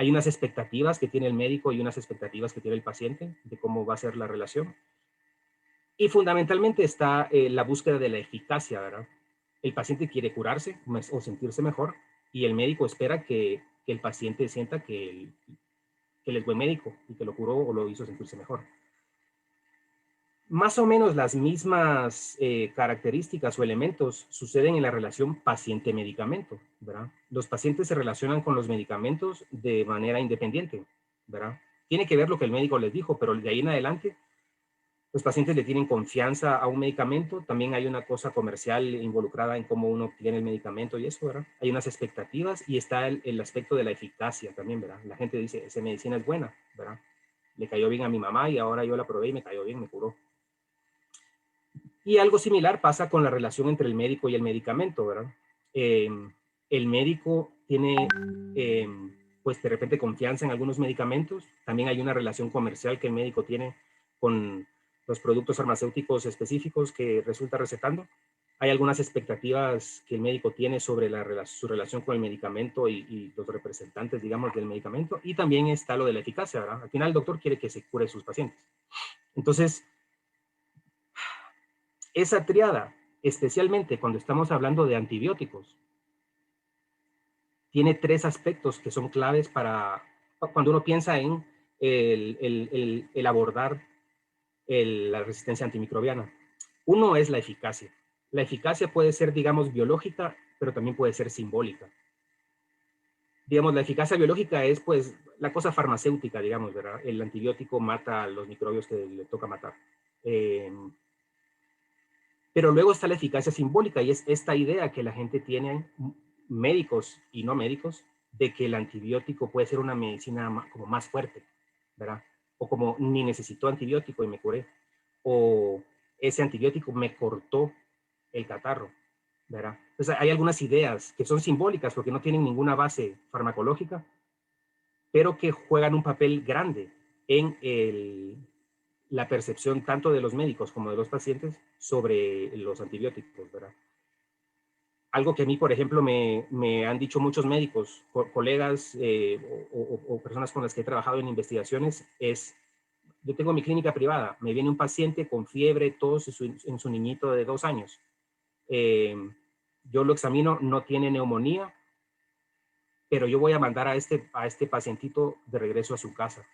Hay unas expectativas que tiene el médico y unas expectativas que tiene el paciente de cómo va a ser la relación. Y fundamentalmente está la búsqueda de la eficacia, ¿verdad? El paciente quiere curarse o sentirse mejor y el médico espera que el paciente sienta que él es buen médico y que lo curó o lo hizo sentirse mejor. Más o menos las mismas características o elementos suceden en la relación paciente-medicamento, ¿verdad? Los pacientes se relacionan con los medicamentos de manera independiente, ¿verdad? Tiene que ver lo que el médico les dijo, pero de ahí en adelante los pacientes le tienen confianza a un medicamento. También hay una cosa comercial involucrada en cómo uno obtiene el medicamento y eso, ¿verdad? Hay unas expectativas y está el aspecto de la eficacia también, ¿verdad? La gente dice, esa medicina es buena, ¿verdad? Le cayó bien a mi mamá y ahora yo la probé y me cayó bien, me curó. Y algo similar pasa con la relación entre el médico y el medicamento, ¿verdad? El médico tiene, pues de repente, confianza en algunos medicamentos. También hay una relación comercial que el médico tiene con los productos farmacéuticos específicos que resulta recetando. Hay algunas expectativas que el médico tiene sobre su relación con el medicamento y los representantes, digamos, del medicamento. Y también está lo de la eficacia, ¿verdad? Al final el doctor quiere que se cure sus pacientes. Entonces, esa triada, especialmente cuando estamos hablando de antibióticos, tiene tres aspectos que son claves para cuando uno piensa en el abordar la resistencia antimicrobiana. Uno es la eficacia. La eficacia puede ser, digamos, biológica, pero también puede ser simbólica. Digamos, la eficacia biológica es, pues, la cosa farmacéutica, digamos, ¿verdad? El antibiótico mata a los microbios que le toca matar. Pero luego está la eficacia simbólica y es esta idea que la gente tiene, médicos y no médicos, de que el antibiótico puede ser una medicina como más fuerte, ¿verdad? O como ni necesito antibiótico y me curé. O ese antibiótico me cortó el catarro, ¿verdad? Entonces hay algunas ideas que son simbólicas porque no tienen ninguna base farmacológica, pero que juegan un papel grande en la percepción tanto de los médicos como de los pacientes sobre los antibióticos, ¿verdad? Algo que a mí, por ejemplo, me han dicho muchos médicos, colegas o personas con las que he trabajado en investigaciones es, yo tengo mi clínica privada, me viene un paciente con fiebre, tos en su niñito de 2 años. Yo lo examino, no tiene neumonía, pero yo voy a mandar a este pacientito de regreso a su casa.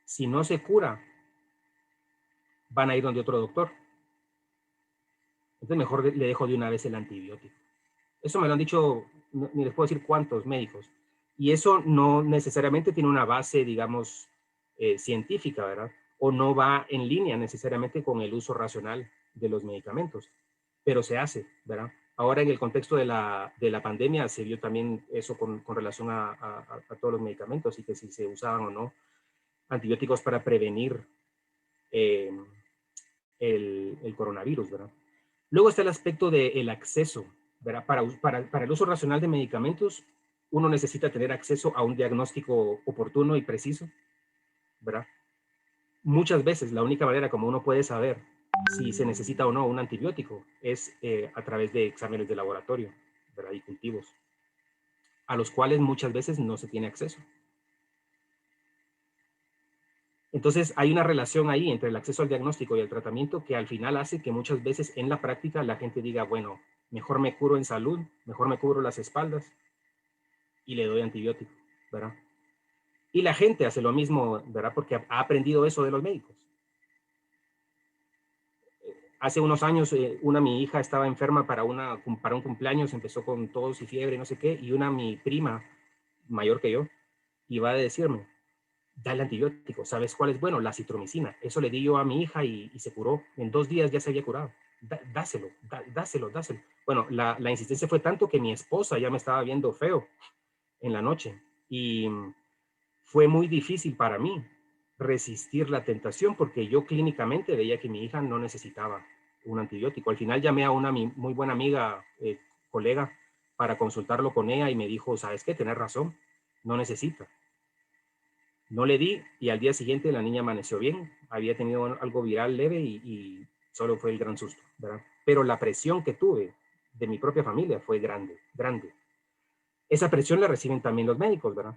Si no se cura, van a ir donde otro doctor. Entonces mejor le dejo de una vez el antibiótico. Eso me lo han dicho, ni les puedo decir cuántos médicos. Y eso no necesariamente tiene una base, digamos, científica, ¿verdad? O no va en línea necesariamente con el uso racional de los medicamentos, pero se hace, ¿verdad? Ahora en el contexto de la pandemia se vio también eso con relación a todos los medicamentos y que si se usaban o no antibióticos para prevenir el coronavirus, ¿verdad? Luego está el aspecto del acceso, ¿verdad? Para el uso racional de medicamentos, uno necesita tener acceso a un diagnóstico oportuno y preciso, ¿verdad? Muchas veces la única manera como uno puede saber si se necesita o no un antibiótico es a través de exámenes de laboratorio, ¿verdad? Y cultivos, a los cuales muchas veces no se tiene acceso. Entonces hay una relación ahí entre el acceso al diagnóstico y el tratamiento que al final hace que muchas veces en la práctica la gente diga, bueno, mejor me curo en salud, mejor me cubro las espaldas y le doy antibiótico, ¿verdad? Y la gente hace lo mismo, ¿verdad? Porque ha aprendido eso de los médicos. Hace unos años, mi hija estaba enferma para un cumpleaños, empezó con tos y fiebre, no sé qué, y mi prima, mayor que yo, iba a decirme, dale antibiótico, ¿sabes cuál es bueno? La citromicina. Eso le di yo a mi hija y se curó. En 2 días ya se había curado. Dáselo. Bueno, la insistencia fue tanto que mi esposa ya me estaba viendo feo en la noche. Y fue muy difícil para mí resistir la tentación porque yo clínicamente veía que mi hija no necesitaba un antibiótico. Al final llamé a una muy buena amiga, colega, para consultarlo con ella y me dijo, ¿sabes qué? Tenés razón, no necesita. No le di y al día siguiente la niña amaneció bien, había tenido algo viral leve y solo fue el gran susto, ¿verdad? Pero la presión que tuve de mi propia familia fue grande, grande. Esa presión la reciben también los médicos, ¿verdad?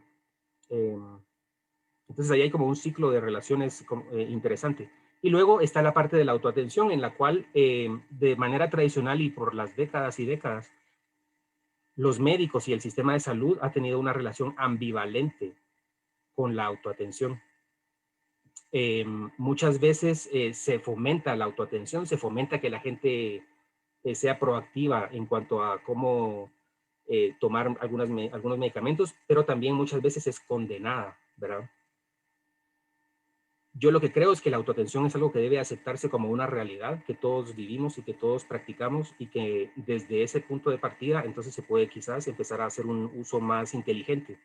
Entonces ahí hay como un ciclo de relaciones interesante. Y luego está la parte de la autoatención en la cual de manera tradicional y por las décadas y décadas, los médicos y el sistema de salud ha tenido una relación ambivalente con la autoatención. Muchas veces se fomenta la autoatención, se fomenta que la gente sea proactiva en cuanto a cómo tomar algunos medicamentos, pero también muchas veces es condenada, ¿verdad? Yo lo que creo es que la autoatención es algo que debe aceptarse como una realidad que todos vivimos y que todos practicamos y que desde ese punto de partida entonces se puede quizás empezar a hacer un uso más inteligente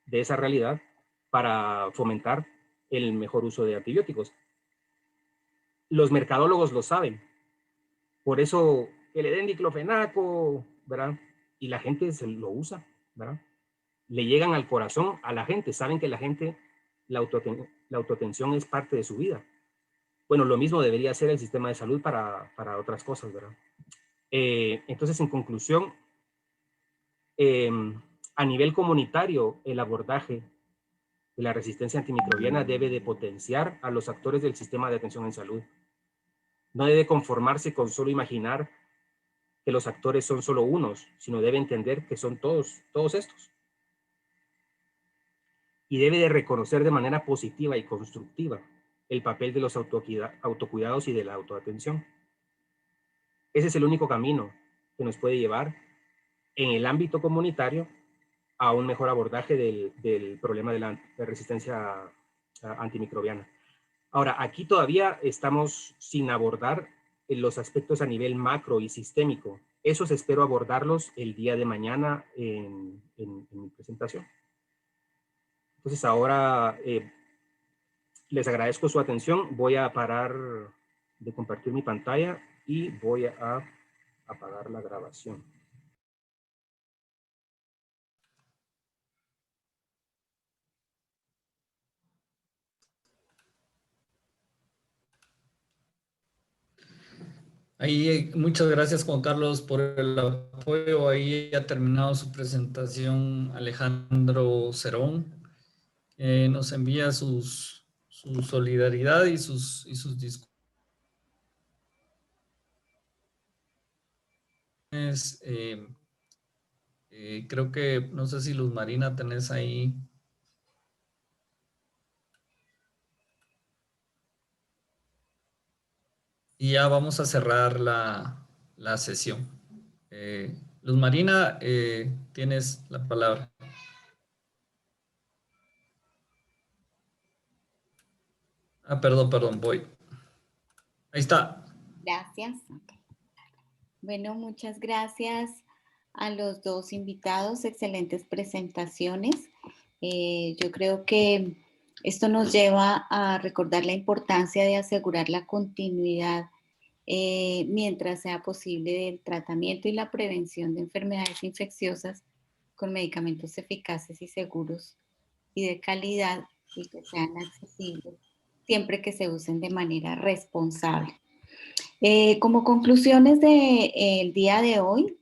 de esa realidad para fomentar el mejor uso de antibióticos. Los mercadólogos lo saben, por eso que le den diclofenaco, ¿verdad? Y la gente se lo usa, ¿verdad? Le llegan al corazón a la gente, saben que la gente, la autoatención es parte de su vida. Bueno, lo mismo debería ser el sistema de salud para otras cosas, ¿verdad? Entonces, en conclusión, a nivel comunitario, el abordaje de la resistencia antimicrobiana debe de potenciar a los actores del sistema de atención en salud. No debe conformarse con solo imaginar que los actores son solo unos, sino debe entender que son todos estos. Y debe de reconocer de manera positiva y constructiva el papel de los autocuidados y de la autoatención. Ese es el único camino que nos puede llevar en el ámbito comunitario a un mejor abordaje del problema de la resistencia antimicrobiana. Ahora, aquí todavía estamos sin abordar los aspectos a nivel macro y sistémico. Esos espero abordarlos el día de mañana en mi presentación. Entonces ahora les agradezco su atención. Voy a parar de compartir mi pantalla y voy a apagar la grabación. Ahí, muchas gracias Juan Carlos por el apoyo. Ahí ha terminado su presentación Alejandro Cerón. Nos envía su solidaridad y sus discusiones. Creo que, no sé si Luz Marina tenés ahí. Y ya vamos a cerrar la sesión. Luz Marina, tienes la palabra. Perdón, voy. Ahí está. Gracias. Bueno, muchas gracias a los dos invitados, excelentes presentaciones. Yo creo que esto nos lleva a recordar la importancia de asegurar la continuidad mientras sea posible del tratamiento y la prevención de enfermedades infecciosas con medicamentos eficaces y seguros y de calidad y que sean accesibles, siempre que se usen de manera responsable. Como conclusiones del día de hoy,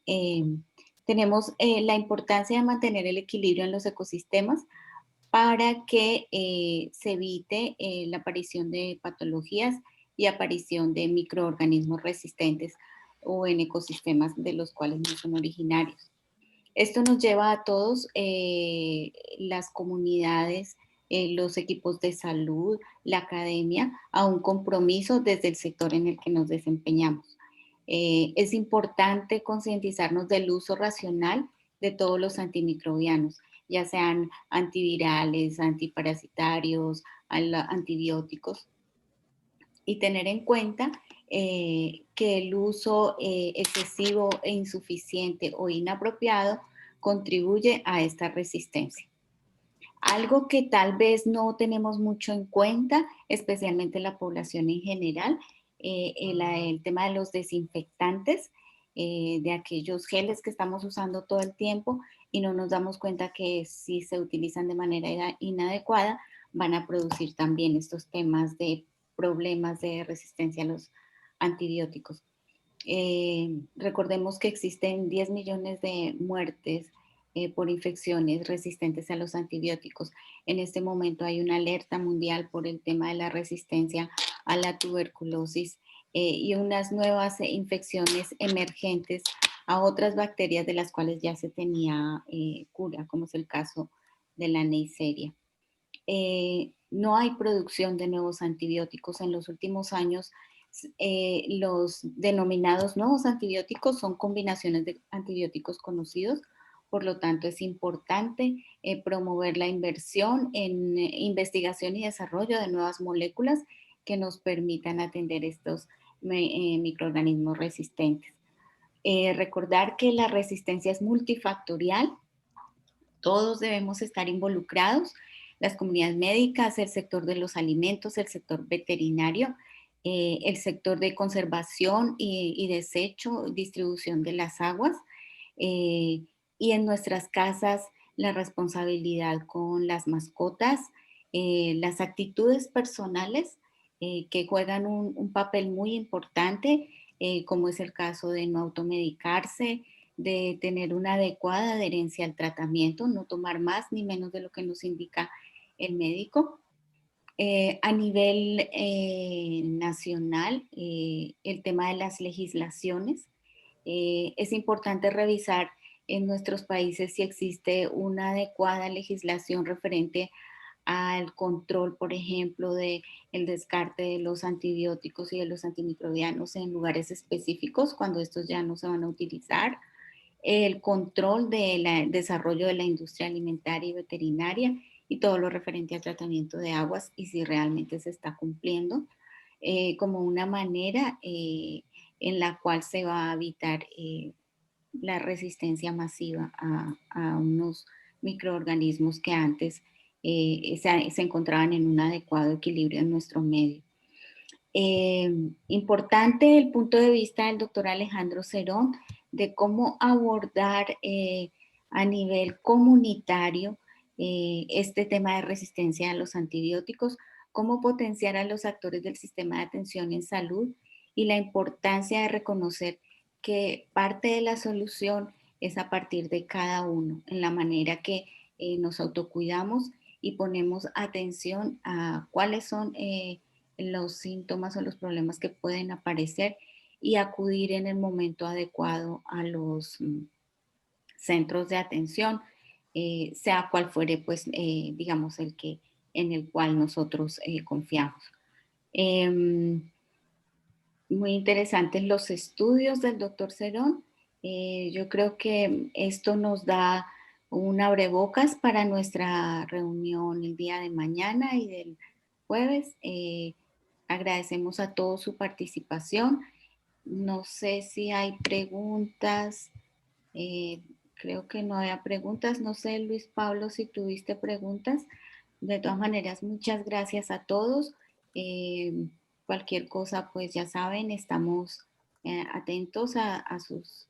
tenemos la importancia de mantener el equilibrio en los ecosistemas para que se evite la aparición de patologías y aparición de microorganismos resistentes o en ecosistemas de los cuales no son originarios. Esto nos lleva a todos, las comunidades, los equipos de salud, la academia, a un compromiso desde el sector en el que nos desempeñamos. Es importante concientizarnos del uso racional de todos los antimicrobianos, ya sean antivirales, antiparasitarios, antibióticos, y tener en cuenta que el uso excesivo e insuficiente o inapropiado contribuye a esta resistencia. Algo que tal vez no tenemos mucho en cuenta, especialmente la población en general, el tema de los desinfectantes, de aquellos geles que estamos usando todo el tiempo y no nos damos cuenta que si se utilizan de manera inadecuada, van a producir también estos temas de problemas de resistencia a los antibióticos. Recordemos que existen 10 millones de muertes por infecciones resistentes a los antibióticos. En este momento hay una alerta mundial por el tema de la resistencia a la tuberculosis y unas nuevas infecciones emergentes a otras bacterias de las cuales ya se tenía cura, como es el caso de la Neisseria. No hay producción de nuevos antibióticos. En los últimos años, los denominados nuevos antibióticos son combinaciones de antibióticos conocidos. Por lo tanto, es importante promover la inversión en investigación y desarrollo de nuevas moléculas que nos permitan atender estos microorganismos resistentes. Recordar que la resistencia es multifactorial. Todos debemos estar involucrados, las comunidades médicas, el sector de los alimentos, el sector veterinario, el sector de conservación y desecho, distribución de las aguas, y en nuestras casas la responsabilidad con las mascotas, las actitudes personales que juegan un papel muy importante, como es el caso de no automedicarse, de tener una adecuada adherencia al tratamiento, no tomar más ni menos de lo que nos indica el médico. A nivel nacional, el tema de las legislaciones. Es importante revisar en nuestros países si existe una adecuada legislación referente al control, por ejemplo, del descarte de los antibióticos y de los antimicrobianos en lugares específicos cuando estos ya no se van a utilizar, el control del desarrollo de la industria alimentaria y veterinaria y todo lo referente al tratamiento de aguas y si realmente se está cumpliendo como una manera en la cual se va a evitar la resistencia masiva a unos microorganismos que antes se encontraban en un adecuado equilibrio en nuestro medio. Importante el punto de vista del doctor Alejandro Cerón de cómo abordar a nivel comunitario este tema de resistencia a los antibióticos, cómo potenciar a los actores del sistema de atención en salud y la importancia de reconocer que parte de la solución es a partir de cada uno, en la manera que nos autocuidamos y ponemos atención a cuáles son los síntomas o los problemas que pueden aparecer y acudir en el momento adecuado a los centros de atención, sea cual fuere, pues, digamos, en el cual nosotros confiamos. Muy interesantes los estudios del doctor Cerón. Yo creo que esto nos da un abrebocas para nuestra reunión el día de mañana y del jueves. Agradecemos a todos su participación. No sé si hay preguntas. Creo que no había preguntas. No sé, Luis Pablo, si tuviste preguntas. De todas maneras, muchas gracias a todos. Cualquier cosa, pues ya saben, estamos atentos a sus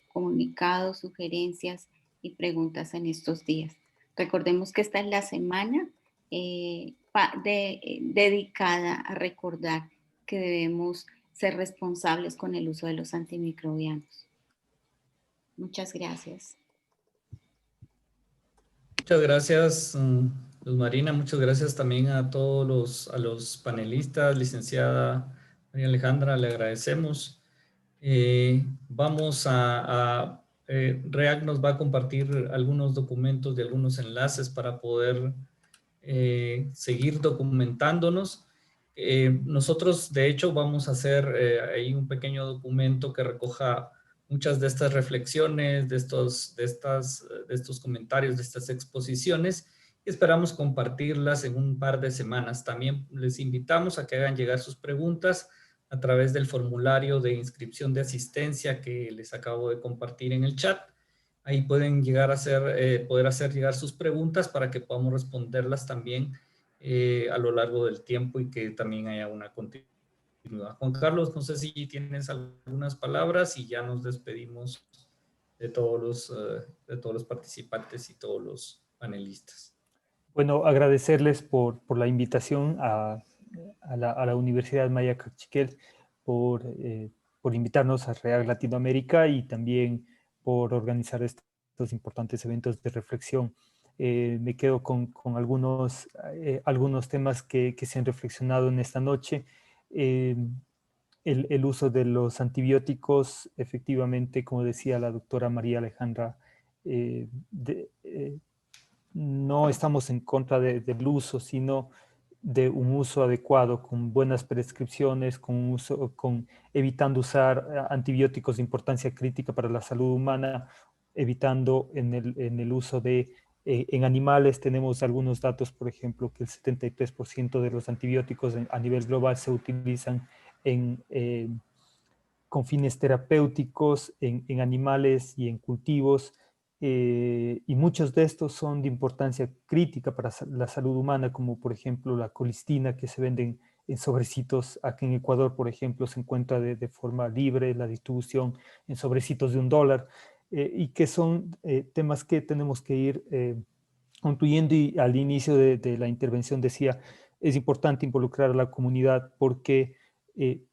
comunicados, sugerencias y preguntas en estos días. Recordemos que esta es la semana dedicada a recordar que debemos ser responsables con el uso de los antimicrobianos. Muchas gracias. Muchas gracias, Luz Marina. Muchas gracias también a todos los panelistas, licenciada María Alejandra, le agradecemos. REAC nos va a compartir algunos documentos y algunos enlaces para poder seguir documentándonos. Nosotros, de hecho, vamos a hacer ahí un pequeño documento que recoja muchas de estas reflexiones, de estos comentarios, de estas exposiciones, y esperamos compartirlas en un par de semanas. También les invitamos a que hagan llegar sus preguntas a través del formulario de inscripción de asistencia que les acabo de compartir en el chat. Ahí pueden poder hacer llegar sus preguntas para que podamos responderlas también a lo largo del tiempo y que también haya una continuidad. Juan Carlos, no sé si tienes algunas palabras y ya nos despedimos de todos los participantes y todos los panelistas. Bueno, agradecerles por la invitación a la Universidad Maya Cachiquel, por invitarnos a REAC Latinoamérica y también por organizar estos importantes eventos de reflexión. Me quedo con algunos temas que se han reflexionado en esta noche. El uso de los antibióticos, efectivamente, como decía la doctora María Alejandra, no estamos en contra del uso, sino de un uso adecuado, con buenas prescripciones, evitando usar antibióticos de importancia crítica para la salud humana, evitando en el uso en animales. Tenemos algunos datos, por ejemplo, que el 73% de los antibióticos a nivel global se utilizan con fines terapéuticos en animales y en cultivos, y muchos de estos son de importancia crítica para la salud humana, como por ejemplo la colistina, que se venden en sobrecitos. Aquí en Ecuador, por ejemplo, se encuentra de forma libre la distribución en sobrecitos de $1, y que son temas que tenemos que ir concluyendo. Y al inicio de la intervención decía, es importante involucrar a la comunidad porque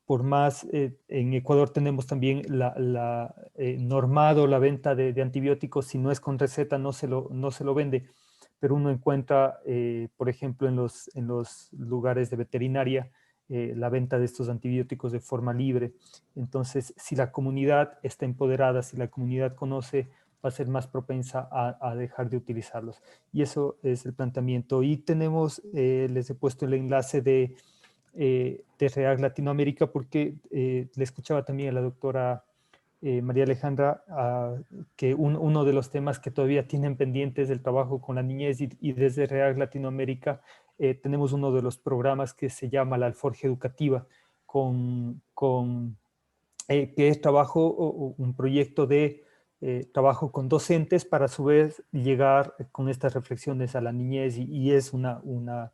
por más, en Ecuador tenemos también normado la venta de antibióticos. Si no es con receta, no se lo vende, pero uno encuentra, por ejemplo, en los lugares de veterinaria, la venta de estos antibióticos de forma libre. Entonces, si la comunidad está empoderada, si la comunidad conoce, va a ser más propensa a dejar de utilizarlos. Y eso es el planteamiento. Y tenemos, les he puesto el enlace de REAC Latinoamérica, porque le escuchaba también a la doctora María Alejandra, que uno de los temas que todavía tienen pendientes del trabajo con la niñez, y desde REAC Latinoamérica tenemos uno de los programas que se llama la Alforja Educativa, que es un proyecto de trabajo con docentes para a su vez llegar con estas reflexiones a la niñez, y es una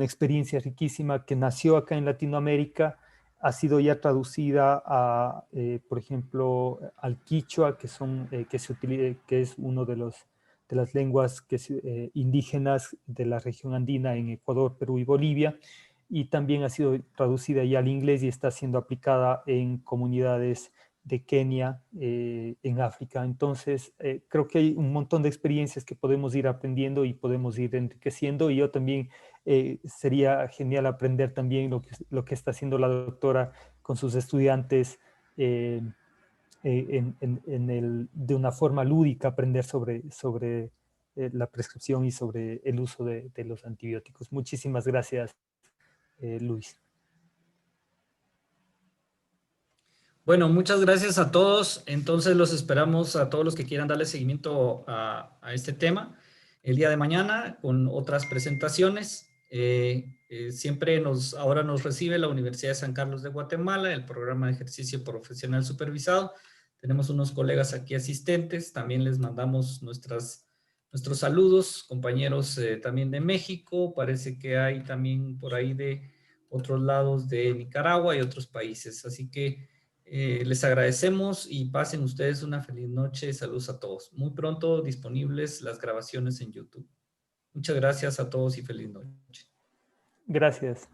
experiencia riquísima que nació acá en Latinoamérica. Ha sido ya traducida por ejemplo, al quichua, que es uno de las lenguas indígenas de la región andina en Ecuador, Perú y Bolivia, y también ha sido traducida ya al inglés y está siendo aplicada en comunidades de Kenia, en África. Entonces, creo que hay un montón de experiencias que podemos ir aprendiendo y podemos ir enriqueciendo, y yo también sería genial aprender también lo que está haciendo la doctora con sus estudiantes, de una forma lúdica, aprender sobre la prescripción y sobre el uso de los antibióticos. Muchísimas gracias, Luis. Bueno, muchas gracias a todos. Entonces los esperamos a todos los que quieran darle seguimiento a este tema el día de mañana con otras presentaciones. Ahora nos recibe la Universidad de San Carlos de Guatemala, el programa de ejercicio profesional supervisado. Tenemos unos colegas aquí asistentes. También les mandamos nuestros saludos, compañeros también de México. Parece que hay también por ahí de otros lados de Nicaragua y otros países. Así que Les agradecemos y pasen ustedes una feliz noche. Saludos a todos. Muy pronto disponibles las grabaciones en YouTube. Muchas gracias a todos y feliz noche. Gracias.